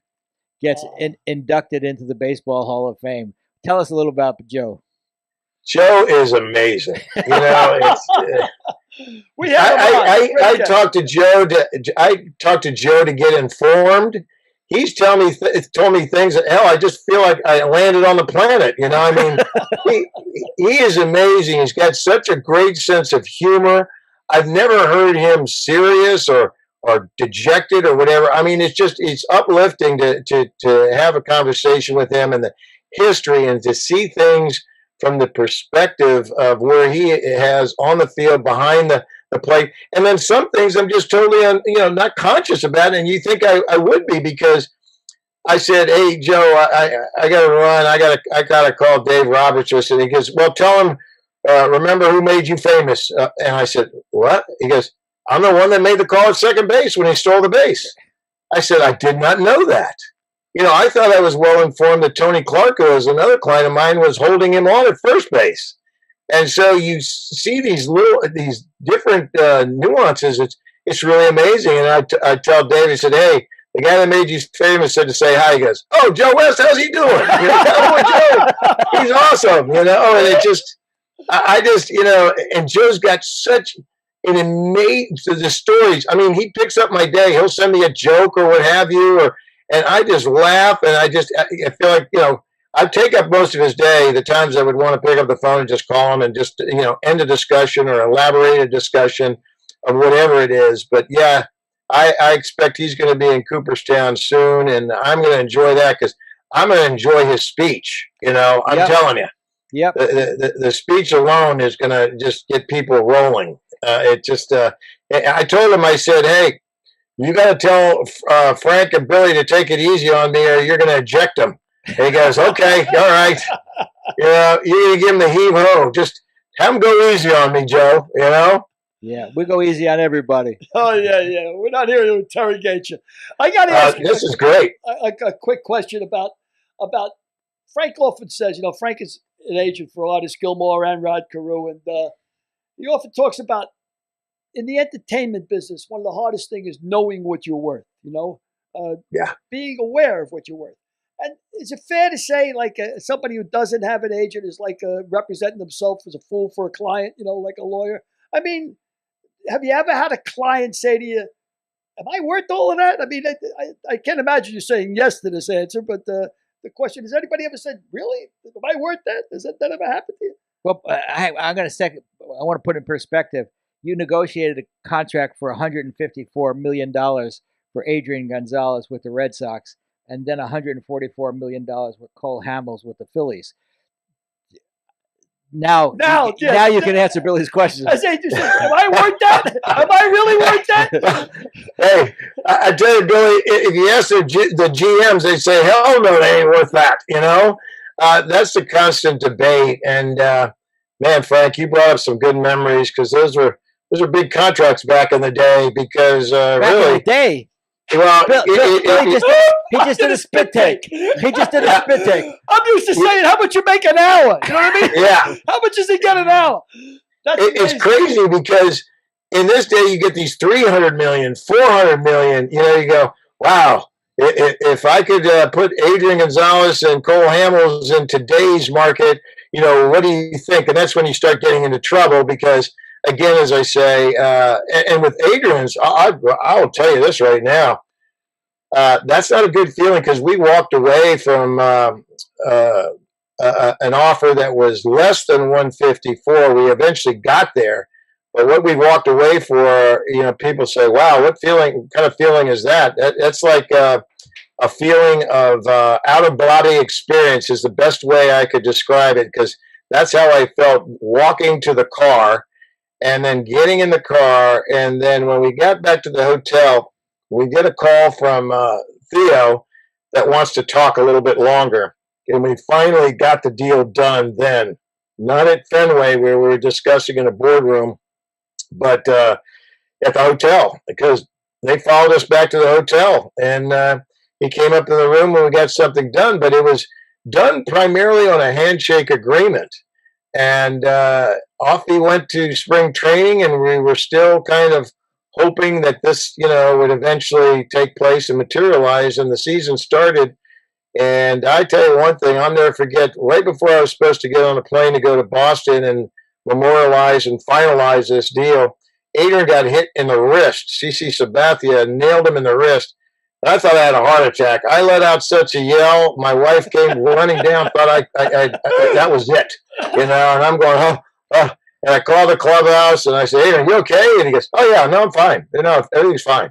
gets inducted into the Baseball Hall of Fame. Tell us a little about Joe. Joe is amazing. We have I talked to Joe. I talked to Joe to get informed. He's told me things that, hell, I just feel like I landed on the planet. He is amazing. He's got such a great sense of humor. I've never heard him serious or dejected or whatever. I mean, it's uplifting to have a conversation with him and the history, and to see things from the perspective of where he has on the field, behind the plate. And then some things I'm just totally not conscious about, and you think I would be, because I said, "Hey Joe, I got to run. I got to call Dave Roberts." And he goes, "Well, tell him, remember who made you famous?" And I said, "What?" He goes, "I'm the one that made the call at second base when he stole the base." I said, "I did not know that." I thought I was well informed that Tony Clark, who was another client of mine, was holding him on at first base. And so you see these different nuances. It's really amazing. And I tell Dave, I said, "Hey, the guy that made you famous said to say hi." He goes, "Oh, Joe West, how's he doing?" Joe, he's awesome. And and Joe's got such an amazing, the stories. I mean, he picks up my day. He'll send me a joke or what have you, and I just laugh, and I feel like, I'd take up most of his day, the times I would want to pick up the phone and just call him and just, end a discussion or elaborate a discussion of whatever it is. But yeah, I expect he's going to be in Cooperstown soon, and I'm going to enjoy that, because I'm going to enjoy his speech. I'm telling you. Yep. The speech alone is going to just get people rolling. I told him, I said, "Hey, you got to tell Frank and Billy to take it easy on me, or you're going to eject them." And he goes, "Okay, all right. You're going to give him the heave-ho. Just have him go easy on me, Joe, Yeah, we go easy on everybody. Oh, yeah. We're not here to interrogate you. I got to ask you. This is great. A quick question about Frank often says, Frank is an agent for artists Gilmore and Rod Carew, and he often talks about, in the entertainment business, one of the hardest things is knowing what you're worth, being aware of what you're worth. And is it fair to say, like, somebody who doesn't have an agent is like representing themselves as a fool for a client, like a lawyer? I mean, have you ever had a client say to you, am I worth all of that? I mean, I can't imagine you saying yes to this answer, but the question, has anybody ever said, really? Am I worth that? Has that ever happened to you? Well, I'm going to I want to put in perspective. You negotiated a contract for $154 million for Adrian Gonzalez with the Red Sox, and then $144 million with Cole Hamels with the Phillies. Now you can answer Billy's question. I say, am I worth that? Am I really worth that? Hey, I tell you, Billy, if you ask the GMs, they say, hell no, they ain't worth that. That's the constant debate. And man, Frank, you brought up some good memories because those were big contracts back in the day. Because really, in the day. Well, he just did a spit take. He just did a spit take. I'm used to saying, how much you make an hour? You know what I mean? Yeah. How much does he get an hour? It's crazy because in this day you get these 300 million, 400 million. You go, wow. If I could put Adrian Gonzalez and Cole Hamels in today's market, what do you think? And that's when you start getting into trouble because, again, as I say, and with Adrian's, I'll tell you this right now, that's not a good feeling because we walked away from an offer that was less than 154. We eventually got there, but what we walked away for, people say, "Wow, what kind of feeling is that?" That's like a feeling of out of body experience is the best way I could describe it because that's how I felt walking to the car. And then getting in the car, and then when we got back to the hotel, we get a call from Theo that wants to talk a little bit longer. And we finally got the deal done then. Not at Fenway where we were discussing in a boardroom, but at the hotel because they followed us back to the hotel. And he came up in the room when we got something done, but it was done primarily on a handshake agreement. And off he went to spring training, and we were still kind of hoping that this, would eventually take place and materialize. And the season started. And I tell you one thing, I'll never forget, right before I was supposed to get on a plane to go to Boston and memorialize and finalize this deal, Adrian got hit in the wrist. CC Sabathia nailed him in the wrist. I thought I had a heart attack. I let out such a yell. My wife came running down, thought I that was it, and I'm going, oh. And I called the clubhouse, and I said, "Hey, are you okay?" And he goes, "Oh, yeah, no, I'm fine. Everything's fine."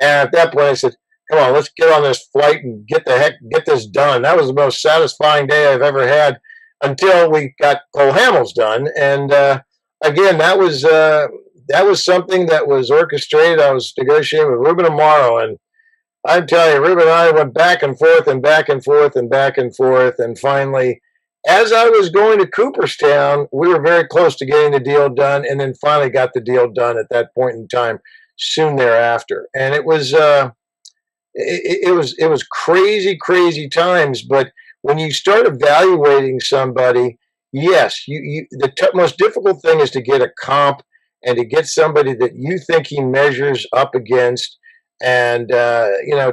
And at that point, I said, "Come on, let's get on this flight and get this done." That was the most satisfying day I've ever had until we got Cole Hamels done. And again, that was something that was orchestrated. I was negotiating with Ruben Amaro, and I'm telling you, Ruben and I went back and forth and back and forth and back and forth. And finally, as I was going to Cooperstown, we were very close to getting the deal done, and then finally got the deal done at that point in time soon thereafter. And it was it was crazy, crazy times. But when you start evaluating somebody, yes, the most difficult thing is to get a comp and to get somebody that you think he measures up against. And,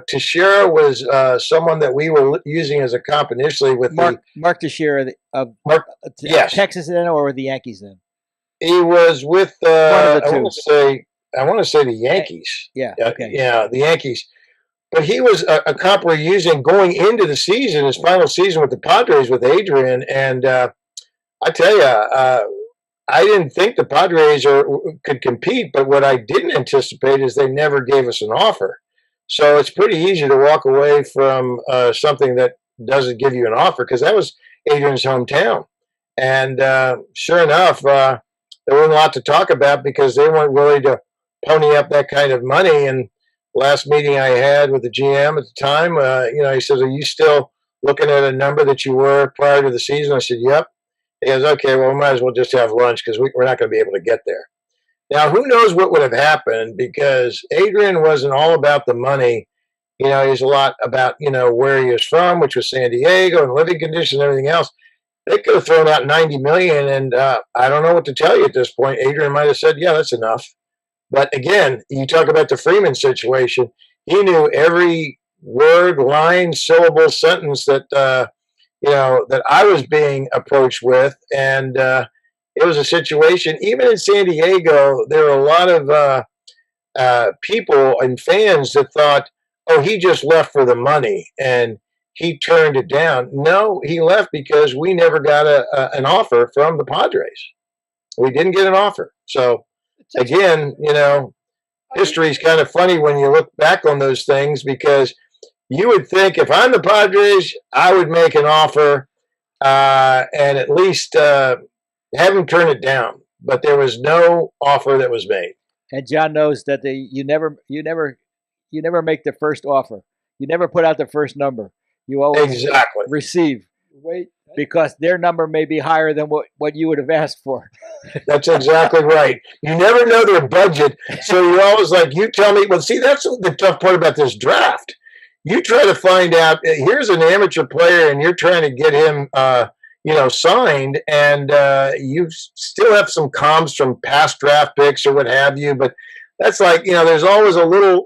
Teixeira was someone that we were using as a comp initially with Mark Teixeira of yes. Texas then, or with the Yankees then? He was with, I want to say the Yankees. Yeah. Okay. Yeah, the Yankees. But he was a comp we're using going into the season, his final season with the Padres with Adrian. And I tell you, I didn't think the Padres could compete, but what I didn't anticipate is they never gave us an offer. So it's pretty easy to walk away from something that doesn't give you an offer because that was Adrian's hometown. And sure enough, there wasn't a lot to talk about because they weren't willing to pony up that kind of money. And last meeting I had with the GM at the time, he says, "Are you still looking at a number that you were prior to the season?" I said, "Yep." He goes, "Okay, well, we might as well just have lunch because we're not going to be able to get there." Now, who knows what would have happened because Adrian wasn't all about the money. He's a lot about, where he was from, which was San Diego, and living conditions and everything else. They could have thrown out $90 million, and I don't know what to tell you at this point. Adrian might have said, "Yeah, that's enough." But again, you talk about the Freeman situation. He knew every word, line, syllable, sentence that that I was being approached with. And it was a situation, even in San Diego, there were a lot of people and fans that thought, oh, he just left for the money and he turned it down. No, he left because we never got an offer from the Padres. We didn't get an offer. So, again, history is kind of funny when you look back on those things, because you would think if I'm the Padres, I would make an offer and at least have him turn it down. But there was no offer that was made. And John knows that you never make the first offer. You never put out the first number. You always receive. Wait. Because their number may be higher than what you would have asked for. That's exactly right. You never know their budget, so you're always like, you tell me. Well, see, that's the tough part about this draft. You try to find out, here's an amateur player, and you're trying to get him, signed, and you still have some comms from past draft picks or what have you, but that's like, there's always a little,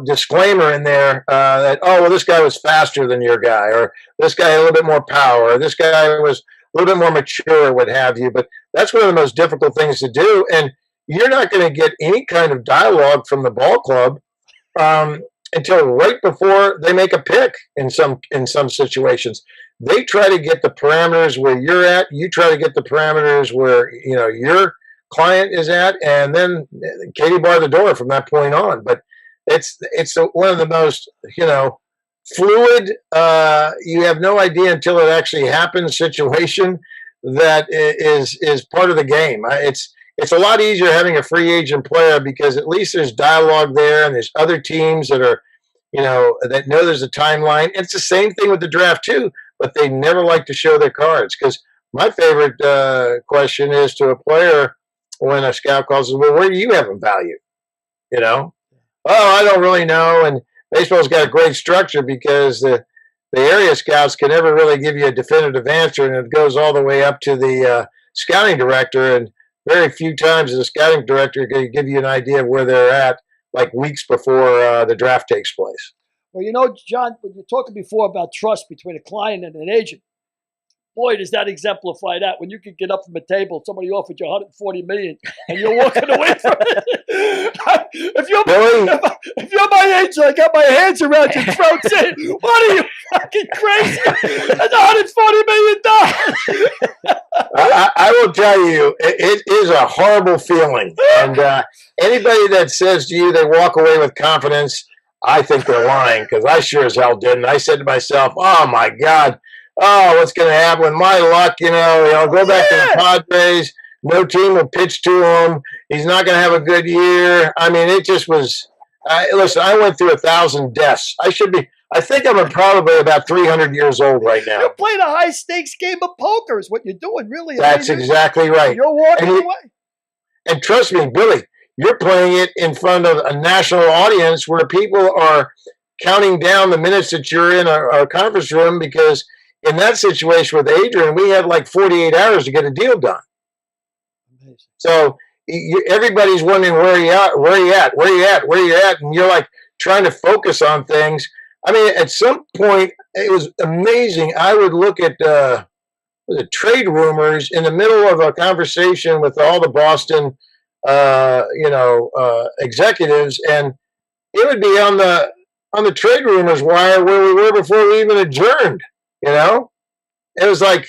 disclaimer in there that, oh, well, this guy was faster than your guy, or this guy had a little bit more power, or this guy was a little bit more mature, or what have you. But that's one of the most difficult things to do. And you're not going to get any kind of dialogue from the ball club until right before they make a pick in some situations. They try to get the parameters where you're at. You try to get the parameters where, your client is at, and then Katie bar the door from that point on. But it's one of the most fluid, you have no idea until it actually happens situation that is part of the game. It's a lot easier having a free agent player, because at least there's dialogue there, and there's other teams that are that know there's a timeline. It's the same thing with the draft too, but they never like to show their cards. Because my favorite question is to a player when a scout calls us, well, where do you have them valued? Oh, I don't really know. And baseball's got a great structure, because the area scouts can never really give you a definitive answer, and it goes all the way up to the scouting director. And very few times is a scouting director going to give you an idea of where they're at, like weeks before the draft takes place. Well, John, when you're talking before about trust between a client and an agent, boy, does that exemplify that. When you could get up from a table, somebody offered you $140 million, and you're walking away from it. If you're my agent, I got my hands around your throat saying, "What are you, fucking crazy? That's $140 million." I will tell you, it is a horrible feeling. And anybody that says to you they walk away with confidence, I think they're lying, because I sure as hell didn't. I said to myself, oh, my God. Oh, what's going to happen with my luck? Go back to the Padres. No team will pitch to him. He's not going to have a good year. I mean, it just was. Listen, I went through 1,000 deaths. I think I'm probably about 300 years old right now. You're playing a high stakes game of poker, is what you're doing, really. That's exactly right. You're walking away. And trust me, Billy, you're playing it in front of a national audience where people are counting down the minutes that you're in our conference room, because in that situation with Adrian, we had like 48 hours to get a deal done. Amazing. So everybody's wondering where you at, and you're like trying to focus on things. I mean, at some point, it was amazing. I would look at trade rumors in the middle of a conversation with all the Boston, executives, and it would be on the trade rumors wire where we were before we even adjourned. It was like,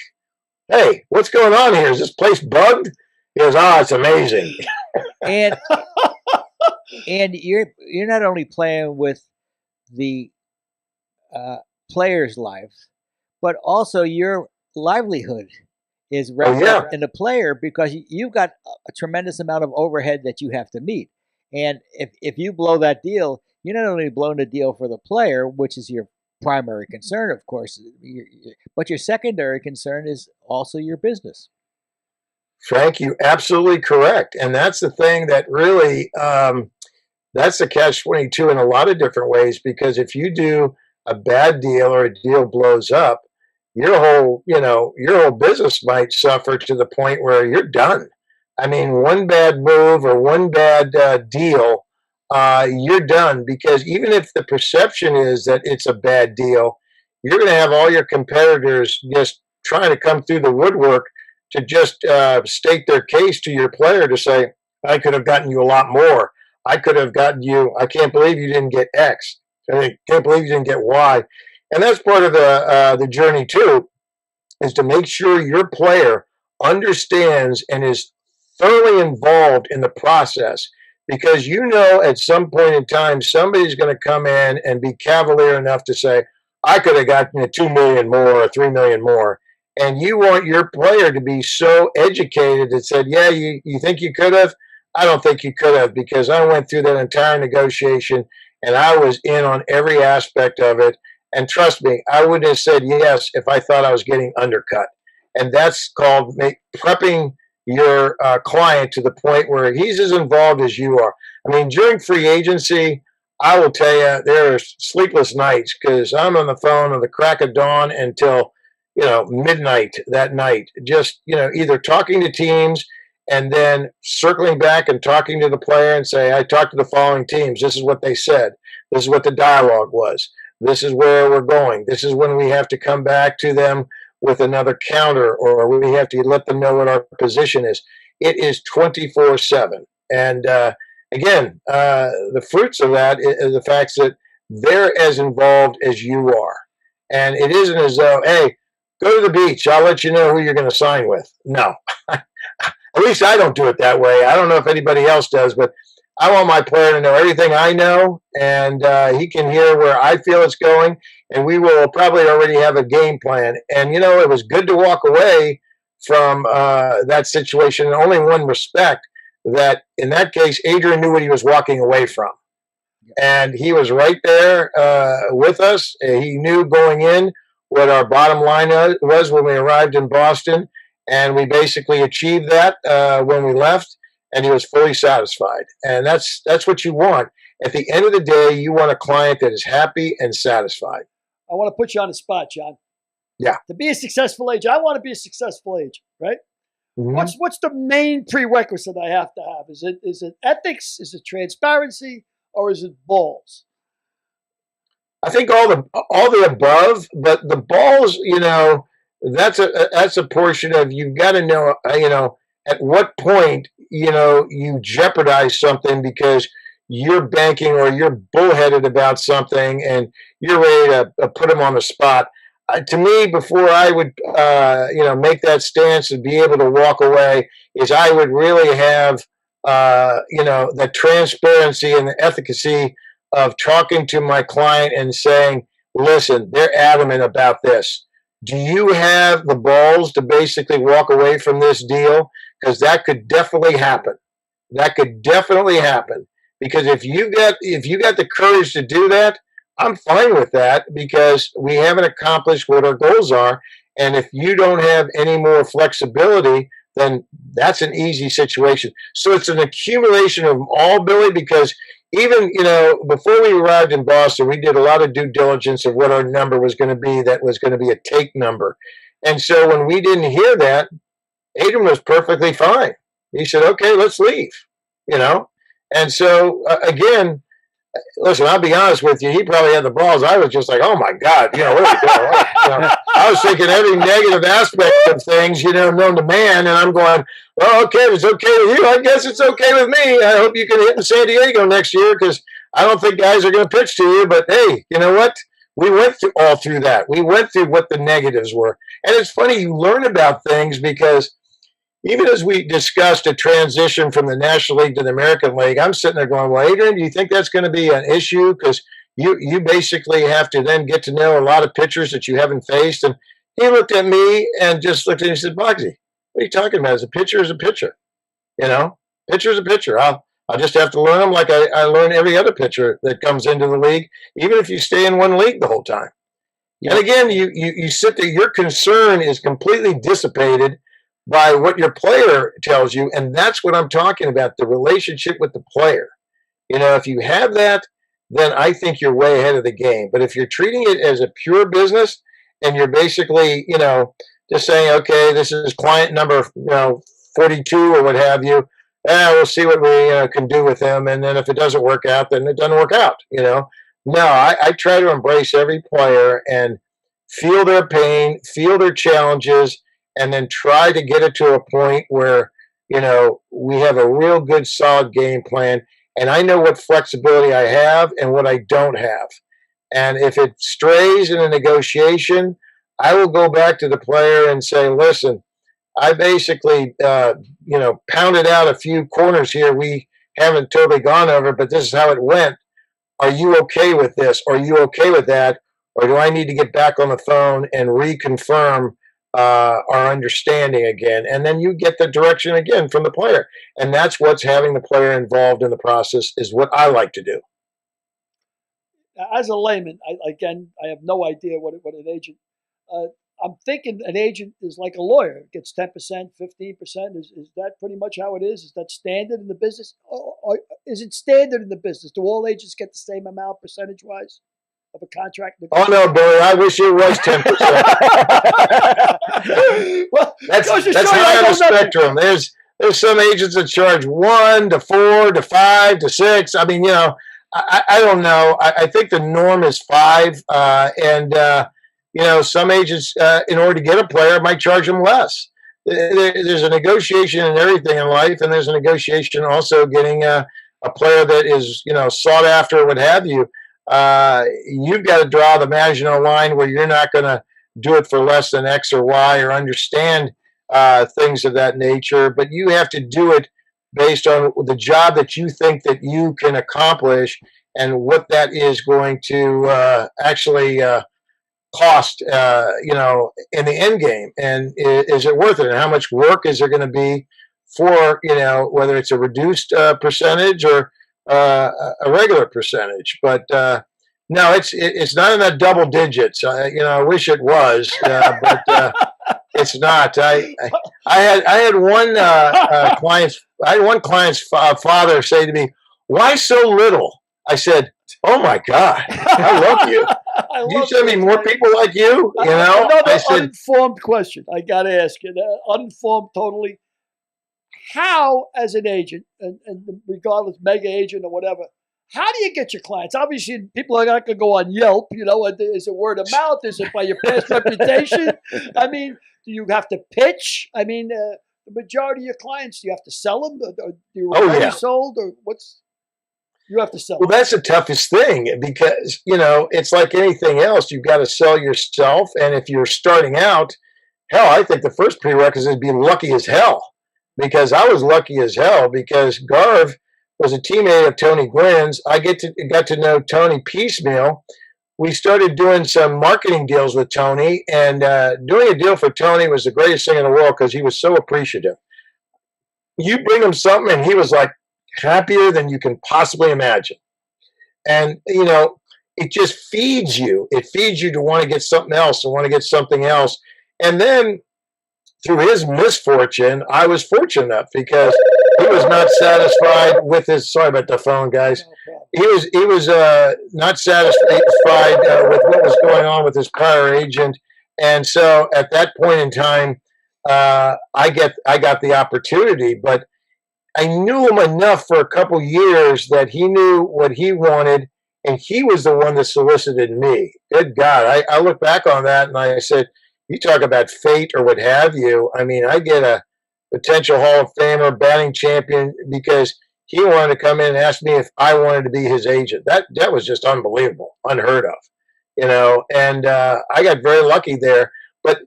hey, what's going on here? Is this place bugged? He goes, oh, it's amazing. And you're not only playing with the players' lives, but also your livelihood is wrapped up in the player, because you've got a tremendous amount of overhead that you have to meet. And if you blow that deal, you're not only blowing the deal for the player, which is your primary concern, of course, but your secondary concern is also your business. Frank, you're absolutely correct. And that's the thing that really, that's the catch-22 in a lot of different ways, because if you do a bad deal or a deal blows up, your whole business might suffer to the point where you're done. I mean, one bad move or one bad deal, you're done, because even if the perception is that it's a bad deal, you're going to have all your competitors just trying to come through the woodwork to just state their case to your player to say, I could have gotten you a lot more. I could have gotten you. I can't believe you didn't get X. I can't believe you didn't get Y. And that's part of the journey too, is to make sure your player understands and is thoroughly involved in the process, because at some point in time somebody's going to come in and be cavalier enough to say, I could have gotten $2 million more or $3 million more. And you want your player to be so educated that said, yeah, you think you could have? I don't think you could have, because I went through that entire negotiation and I was in on every aspect of it. And trust me, I wouldn't have said yes if I thought I was getting undercut. And that's called prepping your client to the point where he's as involved as you are. I mean, during free agency, I will tell you, there are sleepless nights because I'm on the phone at the crack of dawn until, midnight that night, just, either talking to teams and then circling back and talking to the player and say, I talked to the following teams. This is what they said. This is what the dialogue was. This is where we're going. This is when we have to come back to them with another counter, or we have to let them know what our position is. It is 24/7. And again, the fruits of that is the fact that they're as involved as you are. And it isn't as though, hey, go to the beach. I'll let you know who you're going to sign with. No. At least I don't do it that way. I don't know if anybody else does, but I want my player to know everything I know, and he can hear where I feel it's going, and we will probably already have a game plan. And, it was good to walk away from that situation in only one respect, that in that case, Adrian knew what he was walking away from. And he was right there with us. He knew going in what our bottom line was when we arrived in Boston, and we basically achieved that when we left. And he was fully satisfied. And that's what you want. At the end of the day, you want a client that is happy and satisfied. I want to put you on the spot, John. Yeah. To be a successful agent, I want to be a successful agent, right? Mm-hmm. What's the main prerequisite I have to have? Is it ethics? Is it transparency? Or is it balls? I think all the above, but the balls, that's a portion of, you've got to know, at what point, you jeopardize something because you're banking or you're bullheaded about something and you're ready to put them on the spot. To me, before I would, make that stance and be able to walk away, is I would really have, the transparency and the efficacy of talking to my client and saying, listen, they're adamant about this. Do you have the balls to basically walk away from this deal? Because that could definitely happen. That could definitely happen. Because if you got the courage to do that, I'm fine with that, because we haven't accomplished what our goals are. And if you don't have any more flexibility, then that's an easy situation. So it's an accumulation of all, Billy, because even, before we arrived in Boston, we did a lot of due diligence of what our number was going to be, that was going to be a take number. And so when we didn't hear that, Adrian was perfectly fine. He said, okay, let's leave, And so, again, listen, I'll be honest with you, he probably had the balls. I was just like, oh, my God, where are we going? I was thinking every negative aspect of things, known to man, and I'm going, well, okay, if it's okay with you, I guess it's okay with me. I hope you can hit in San Diego next year, because I don't think guys are going to pitch to you. But, hey, you know what? We went through that. We went through what the negatives were. And it's funny, you learn about things, because even as we discussed a transition from the National League to the American League, I'm sitting there going, well, Adrian, do you think that's going to be an issue? Because you basically have to then get to know a lot of pitchers that you haven't faced. And he looked at me and just looked at me and said, Boggsy, what are you talking about? As a pitcher is a pitcher. Pitcher is a pitcher. I'll just have to learn them like I learn every other pitcher that comes into the league, even if you stay in one league the whole time. Yeah. And again, you sit there, your concern is completely dissipated by what your player tells you. And that's what I'm talking about, the relationship with the player. If you have that, then I think you're way ahead of the game. But if you're treating it as a pure business and you're basically, just saying, okay, this is client number, 42 or what have you, we'll see what we can do with them. And then if it doesn't work out, then it doesn't work out, No, I try to embrace every player and feel their pain, feel their challenges, and then try to get it to a point where, we have a real good, solid game plan. And I know what flexibility I have and what I don't have. And if it strays in a negotiation, I will go back to the player and say, listen, I basically, pounded out a few corners here we haven't totally gone over, but this is how it went. Are you okay with this? Are you okay with that? Or do I need to get back on the phone and reconfirm our understanding again? And then you get the direction again from the player. And that's what's having the player involved in the process is what I like to do. As a layman, I have no idea what an agent. I'm thinking an agent is like a lawyer. It gets 10%, 15%. Is that pretty much how it is? Is that standard in the business? Or is it standard in the business? Do all agents get the same amount percentage-wise of a contract? Oh, no, Billy. I wish it was 10%. Well, that's high on the spectrum. There's some agents that charge 1 to 4 to 5 to 6. I mean, I don't know. I think the norm is 5. Some agents, in order to get a player, might charge them less. There's a negotiation in everything in life, and there's a negotiation also getting a player that is, sought after, or what have you. You've got to draw the Maginot line where you're not going to do it for less than X or Y or understand things of that nature, but you have to do it based on the job that you think that you can accomplish and what that is going to actually cost, in the end game. And is it worth it? And how much work is there going to be for, whether it's a reduced percentage or a regular percentage? But no, it's not in that double digits. I wish it was, but it's not. I had one client's father say to me, "Why so little?" I said, "Oh my God, I love you. You send me more people like you." Another uninformed question. I got to ask you, uninformed totally. How, as an agent, and regardless, mega agent or whatever, how do you get your clients? Obviously, people are not going to go on Yelp. Is it word of mouth? Is it by your past reputation? I mean, do you have to pitch? I mean, the majority of your clients, do you have to sell them? Or do you already sold? Or you have to sell? Well, that's the toughest thing because, it's like anything else. You've got to sell yourself. And if you're starting out, hell, I think the first prerequisite is be lucky as hell. Because I was lucky as hell because Garv was a teammate of Tony Gwynn's. I got to know Tony piecemeal. We started doing some marketing deals with Tony, and doing a deal for Tony was the greatest thing in the world because he was so appreciative. You bring him something, and he was like happier than you can possibly imagine. And, it just feeds you. It feeds you to want to get something else and want to get something else. And then through his misfortune, I was fortunate enough because he was not satisfied with his. Sorry about the phone, guys. He was not satisfied with what was going on with his prior agent, and so at that point in time, I got the opportunity. But I knew him enough for a couple years that he knew what he wanted, and he was the one that solicited me. Good God, I look back on that and I said, you talk about fate or what have you. I mean, I get a potential Hall of Famer, batting champion, because he wanted to come in and ask me if I wanted to be his agent. That was just unbelievable, unheard of, and I got very lucky there. But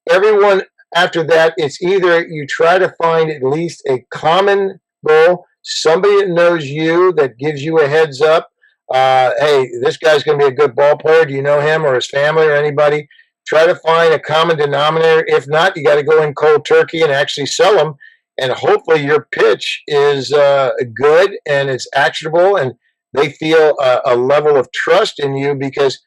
everyone after that, it's either you try to find at least a common goal, somebody that knows you, that gives you a heads up. Hey, this guy's going to be a good ball player. Do you know him or his family or anybody? Try to find a common denominator. If not, you got to go in cold turkey and actually sell them. And hopefully your pitch is good and it's actionable and they feel a level of trust in you. Because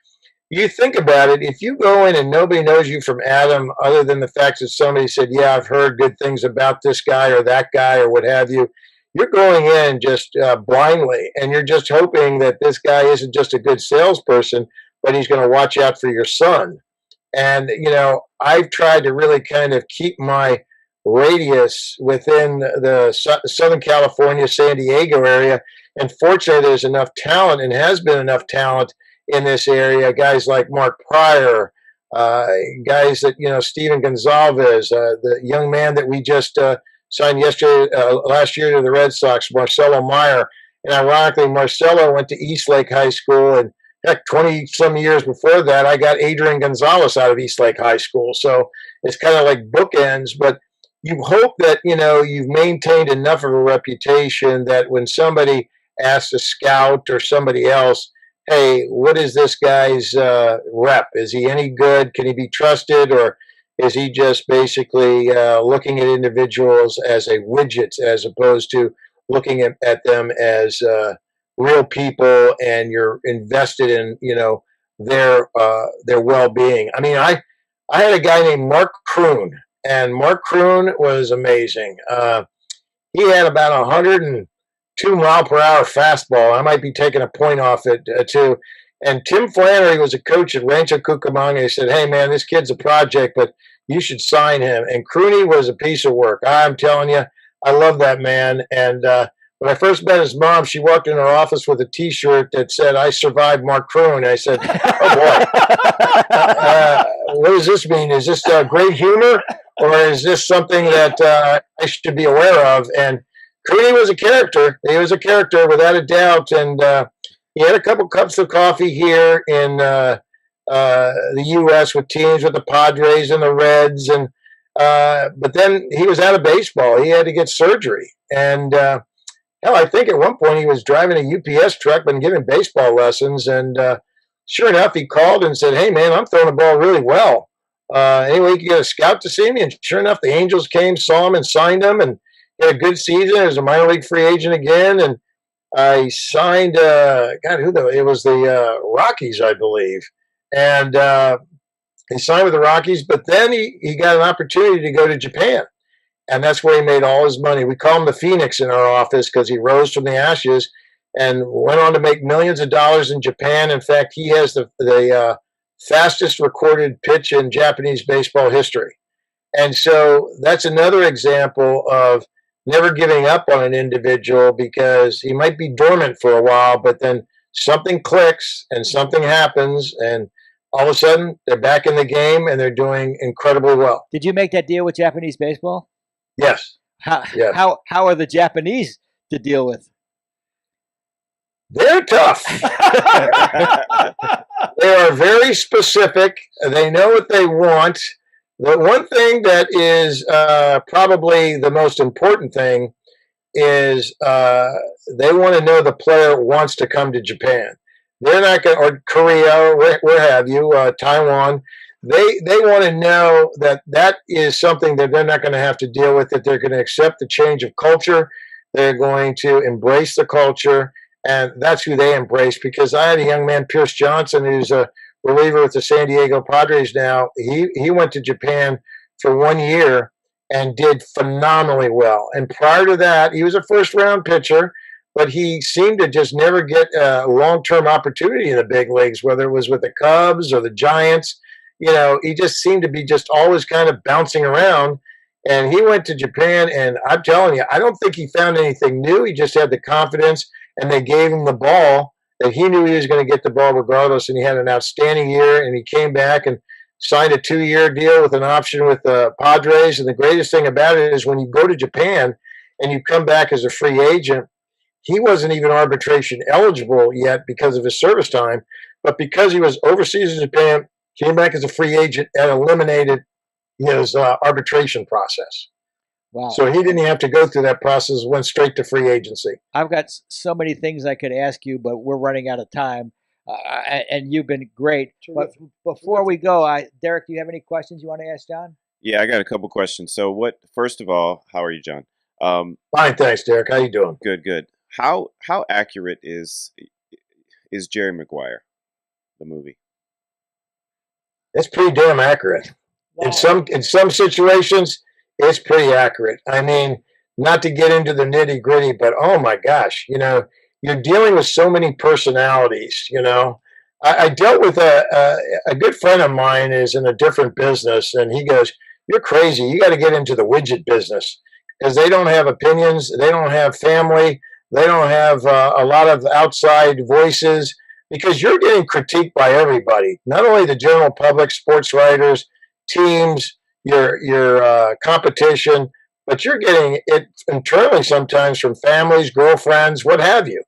you think about it, if you go in and nobody knows you from Adam other than the fact that somebody said, yeah, I've heard good things about this guy or that guy or what have you, you're going in just blindly. And you're just hoping that this guy isn't just a good salesperson, but he's going to watch out for your son. And, I've tried to really kind of keep my radius within the Southern California, San Diego area. And fortunately, there's enough talent and has been enough talent in this area. Guys like Mark Pryor, guys that, Steven Gonzalez, the young man that we just signed last year to the Red Sox, Marcelo Meyer. And ironically, Marcelo went to Eastlake High School, and heck, 20-some years before that, I got Adrian Gonzalez out of Eastlake High School. So it's kind of like bookends, but you hope that, you've maintained enough of a reputation that when somebody asks a scout or somebody else, hey, what is this guy's rep? Is he any good? Can he be trusted? Or is he just basically looking at individuals as a widget as opposed to looking at them as real people, and you're invested in, their well-being? I mean, I had a guy named Mark Kroon, and Mark Kroon was amazing. He had about 102-mile-per-hour fastball. I might be taking a point off it too. And Tim Flannery was a coach at Rancho Cucamonga. He said, "Hey man, this kid's a project, but you should sign him." And Crooney was a piece of work. I'm telling you, I love that man. And when I first met his mom, she walked in her office with a T-shirt that said, "I survived Mark Kroon." I said, "Oh boy, what does this mean? Is this great humor, or is this something that I should be aware of?" And Crooney was a character. He was a character without a doubt. And he had a couple cups of coffee here in the U.S. with teams, with the Padres and the Reds, and but then he was out of baseball. He had to get surgery, and hell, I think at one point he was driving a UPS truck and giving baseball lessons. And sure enough, he called and said, "Hey man, I'm throwing the ball really well. Anyway, you can get a scout to see me." And sure enough, the Angels came, saw him, and signed him, and he had a good season. He was a minor league free agent again, and he signed. It was the Rockies, I believe, and he signed with the Rockies. But then he got an opportunity to go to Japan, and that's where he made all his money. We call him the Phoenix in our office because he rose from the ashes and went on to make millions of dollars in Japan. In fact, he has the fastest recorded pitch in Japanese baseball history. And so that's another example of never giving up on an individual, because he might be dormant for a while, but then something clicks and something happens, and all of a sudden they're back in the game and they're doing incredibly well. Did you make that deal with Japanese baseball? Yes. How are the Japanese to deal with? They're tough. They are very specific. They know what they want. The one thing that is probably the most important thing is they want to know the player wants to come to Japan. They're not going, or Korea, where have you, Taiwan. They want to know that is something that they're not going to have to deal with, that they're going to accept the change of culture. They're going to embrace the culture, and that's who they embrace. Because I had a young man, Pierce Johnson, who's a reliever with the San Diego Padres now. He went to Japan for 1 year and did phenomenally well. And prior to that, he was a first-round pitcher, but he seemed to just never get a long-term opportunity in the big leagues, whether it was with the Cubs or the Giants. He just seemed to be just always kind of bouncing around. And he went to Japan, and I'm telling you, I don't think he found anything new. He just had the confidence, and they gave him the ball, that he knew he was going to get the ball regardless, and he had an outstanding year, and he came back and signed a 2-year deal with an option with the Padres. And the greatest thing about it is when you go to Japan and you come back as a free agent, he wasn't even arbitration eligible yet because of his service time, but because he was overseas in Japan, came back as a free agent and eliminated his arbitration process. Wow. So he didn't have to go through that process, went straight to free agency. I've got so many things I could ask you, but we're running out of time. And you've been great. Terrific. But before we go, Derek, do you have any questions you want to ask John? Yeah, I got a couple questions. So first of all, how are you, John? Fine, thanks, Derek. How you doing? Good. How accurate is Jerry Maguire, the movie? It's pretty damn accurate. Wow. In some situations, it's pretty accurate. I mean, not to get into the nitty gritty, but oh my gosh, you're dealing with so many personalities. I dealt with a good friend of mine is in a different business, and he goes, "You're crazy. You got to get into the widget business because they don't have opinions, they don't have family, they don't have a lot of outside voices." Because you're getting critiqued by everybody, not only the general public, sports writers, teams, your competition, but you're getting it internally sometimes from families, girlfriends, what have you.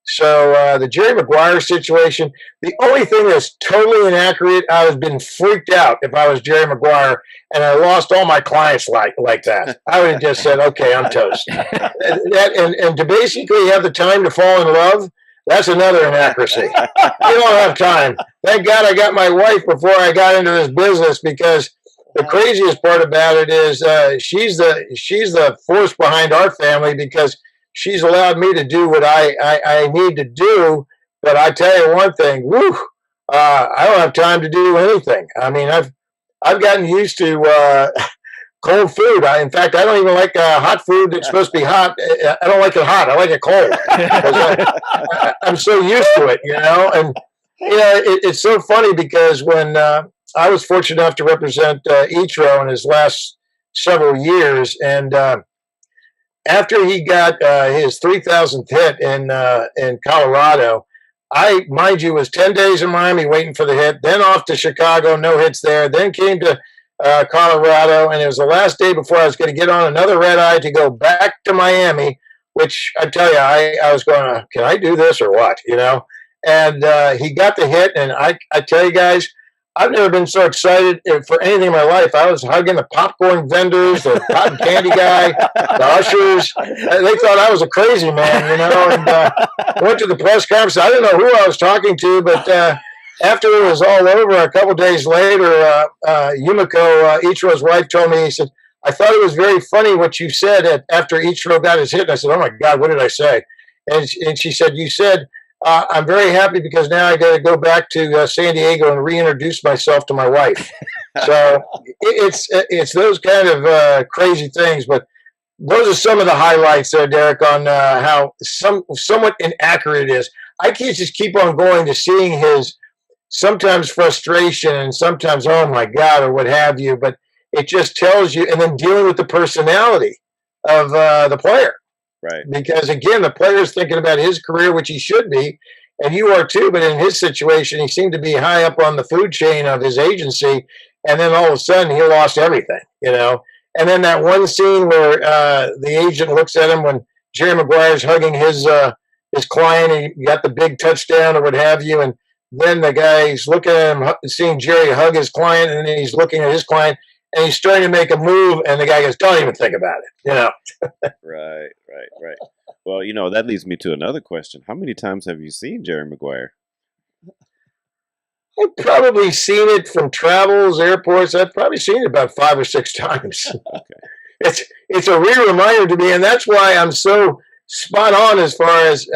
So the Jerry Maguire situation, the only thing that's totally inaccurate, I would have been freaked out if I was Jerry Maguire and I lost all my clients like that. I would have just said, okay, I'm toast. And to basically have the time to fall in love, that's another inaccuracy. You don't have time. Thank God I got my wife before I got into this business, because the craziest part about it is she's the force behind our family, because she's allowed me to do what I need to do. But I tell you one thing, I don't have time to do anything. I mean, I've gotten used to cold food. In fact, I don't even like hot food that's supposed to be hot. I don't like it hot. I like it cold. I'm so used to it, And it's so funny, because when I was fortunate enough to represent Ichiro in his last several years, and after he got his 3,000th hit in Colorado, I, mind you, was 10 days in Miami waiting for the hit, then off to Chicago, no hits there, then came to Colorado, and it was the last day before I was going to get on another red eye to go back to Miami, which I tell you, I was going, can I do this or what, And he got the hit, and I tell you guys, I've never been so excited for anything in my life. I was hugging the popcorn vendors, the cotton candy guy, the ushers. They thought I was a crazy man, And I went to the press conference. I didn't know who I was talking to, but after it was all over, a couple days later, Yumiko, Ichiro's wife, told me, he said, I thought it was very funny what you said after Ichiro got his hit. And I said, oh, my God, what did I say? And she said, you said, I'm very happy because now I got to go back to San Diego and reintroduce myself to my wife. So it's those kind of crazy things. But those are some of the highlights there, Derek, on how somewhat inaccurate it is. I can't just keep on going to seeing his sometimes frustration and sometimes, oh, my God, or what have you. But it just tells you, and then dealing with the personality of the player. Right. Because, again, the player's thinking about his career, which he should be, and you are too, but in his situation, he seemed to be high up on the food chain of his agency, and then all of a sudden he lost everything, And then that one scene where the agent looks at him when Jerry Maguire's hugging his client, and he got the big touchdown or what have you, and then the guy's looking at him, seeing Jerry hug his client, and then he's looking at his client, and he's starting to make a move, and the guy goes, don't even think about it, Right. Well, that leads me to another question. How many times have you seen Jerry Maguire? I've probably seen it from travels, airports. I've probably seen it about 5 or 6 times. Okay. It's a real reminder to me, and that's why I'm so spot on as far as,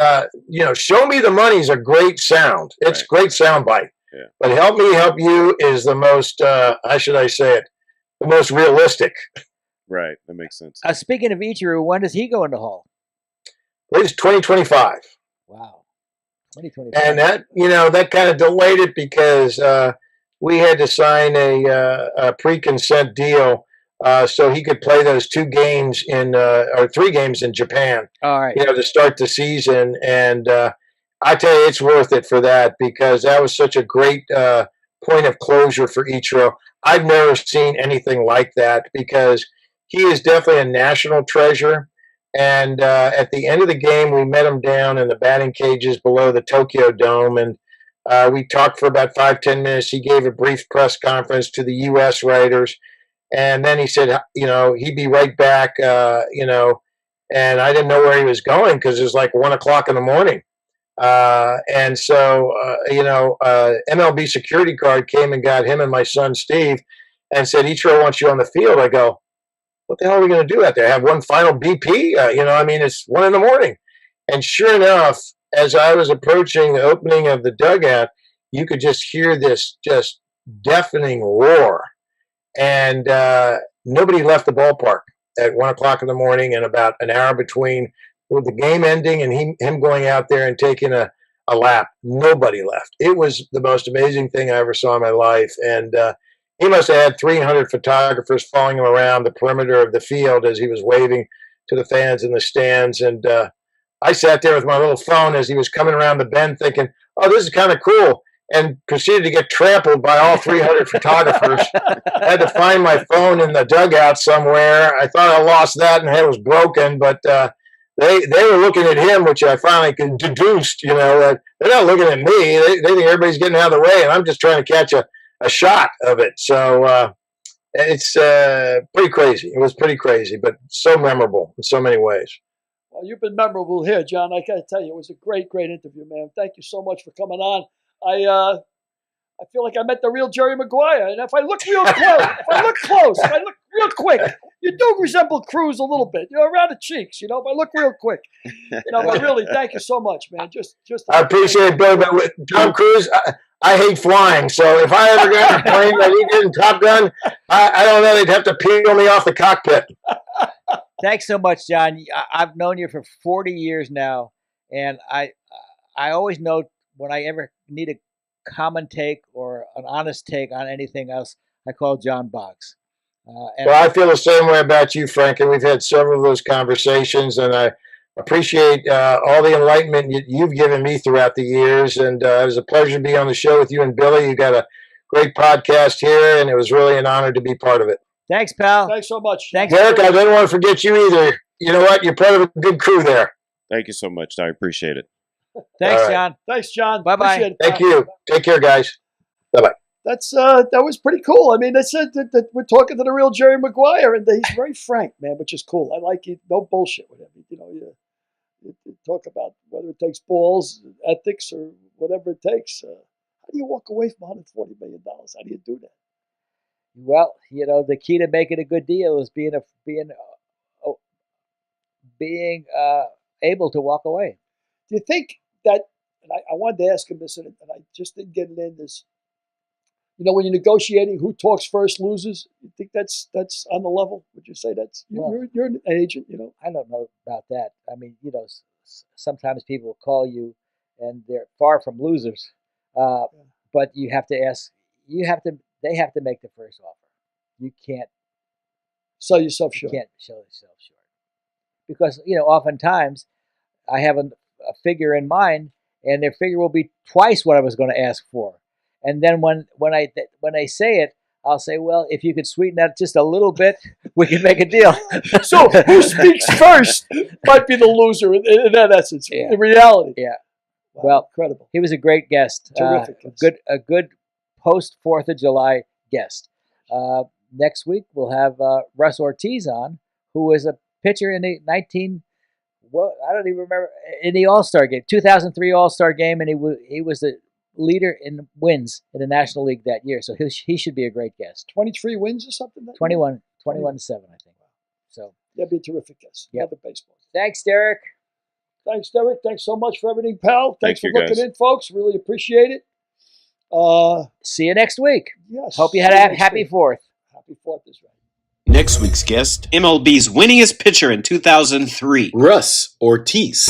Show Me the Money is a great sound. It's great sound bite. Yeah. But Help Me Help You is the most, how should I say it, the most realistic. Right, that makes sense. Speaking of Ichiro, when does he go in the Hall? It's 2025. Wow. 2025. And that kind of delayed it because we had to sign a pre-consent deal so he could play those 2 games or 3 games in Japan. All right. To start the season. And I tell you, it's worth it for that, because that was such a great point of closure for Ichiro. I've never seen anything like that, because he is definitely a national treasure. And at the end of the game, we met him down in the batting cages below the Tokyo Dome, and we talked for about 5-10 minutes. He gave a brief press conference to the U.S. writers, and then he said, he'd be right back, and I didn't know where he was going because it was like 1 o'clock in the morning. And so, MLB security guard came and got him and my son, Steve, and said, Ichiro wants you on the field. I go, what the hell are we going to do out there? Have one final BP? It's 1 in the morning. And sure enough, as I was approaching the opening of the dugout, you could just hear this just deafening roar. And nobody left the ballpark at 1 o'clock in the morning, and about an hour between the game ending and him going out there and taking a lap. Nobody left. It was the most amazing thing I ever saw in my life. And he must have had 300 photographers following him around the perimeter of the field as he was waving to the fans in the stands. And I sat there with my little phone as he was coming around the bend thinking, oh, this is kind of cool, and proceeded to get trampled by all 300 photographers. I had to find my phone in the dugout somewhere. I thought I lost that and it was broken, but they were looking at him, which I finally deduced. They're not looking at me. They think everybody's getting out of the way, and I'm just trying to catch a shot of it. So it's pretty crazy. It was pretty crazy, but so memorable in so many ways. Well, you've been memorable here, John. I got to tell you, it was a great, great interview, man. Thank you so much for coming on. I feel like I met the real Jerry Maguire, and if I look real close, if I look real quick, you do resemble Cruz a little bit, around the cheeks, if I look real quick. But really, thank you so much, man. Just I appreciate it, Bill, but with Tom Cruise, I hate flying, so if I ever got a plane that he did in Top Gun, I don't know, they'd have to peel me off the cockpit. Thanks so much, John. I've known you for 40 years now, and I always know when I ever need a common take or an honest take on anything else, I call John Boggs. Well, I feel the same way about you, Frank, and we've had several of those conversations, and I appreciate all the enlightenment you've given me throughout the years, and it was a pleasure to be on the show with you and Billy. You got a great podcast here, and it was really an honor to be part of it. Thanks, pal. Thanks so much. Thanks, Derek. I didn't want to forget you either. You know what? You're part of a good crew there. Thank you so much. I appreciate it. Thanks, right. John. Thanks, John. Bye-bye. Thank you. Take care, guys. Bye-bye. That was pretty cool. I mean, they said that we're talking to the real Jerry Maguire, and he's very frank, man, which is cool. I like it. No bullshit with him. You talk about whether it takes balls, ethics, or whatever it takes. How do you walk away from $140 million? How do you do that? Well, the key to making a good deal is being able to walk away. Do you think that? And I wanted to ask him this, and I just didn't get it in this. When you're negotiating, who talks first loses. You think that's on the level? Would you say that's you're an agent? I don't know about that. I mean, sometimes people call you, and they're far from losers. But you have to ask. They have to make the first offer. You can't sell yourself short. You can't sell yourself short because oftentimes I have a figure in mind, and their figure will be twice what I was going to ask for. And then when I say it, I'll say, well, if you could sweeten that just a little bit, we can make a deal. So who speaks first might be the loser in that essence. Yeah. In reality. Yeah. Wow, well, incredible. He was a great guest. Terrific guest. A good post 4th of July guest. Next week we'll have Russ Ortiz on, who was a pitcher in the I don't even remember, in the All-Star game, 2003 All-Star game, and he was the leader in wins in the National League that year. So he should be a great guest. 23 wins or something? 21 to 7, I think. So that'd be a terrific guest. Yep. Love the baseball. Thanks, Derek. Thanks, Derek. Thanks so much for everything, pal. Thanks for looking guys. in, folks. Really appreciate it. See you next week. Yes. Hope you had a happy 4th. Happy 4th is right. Next week's guest, MLB's winningest pitcher in 2003, Russ Ortiz.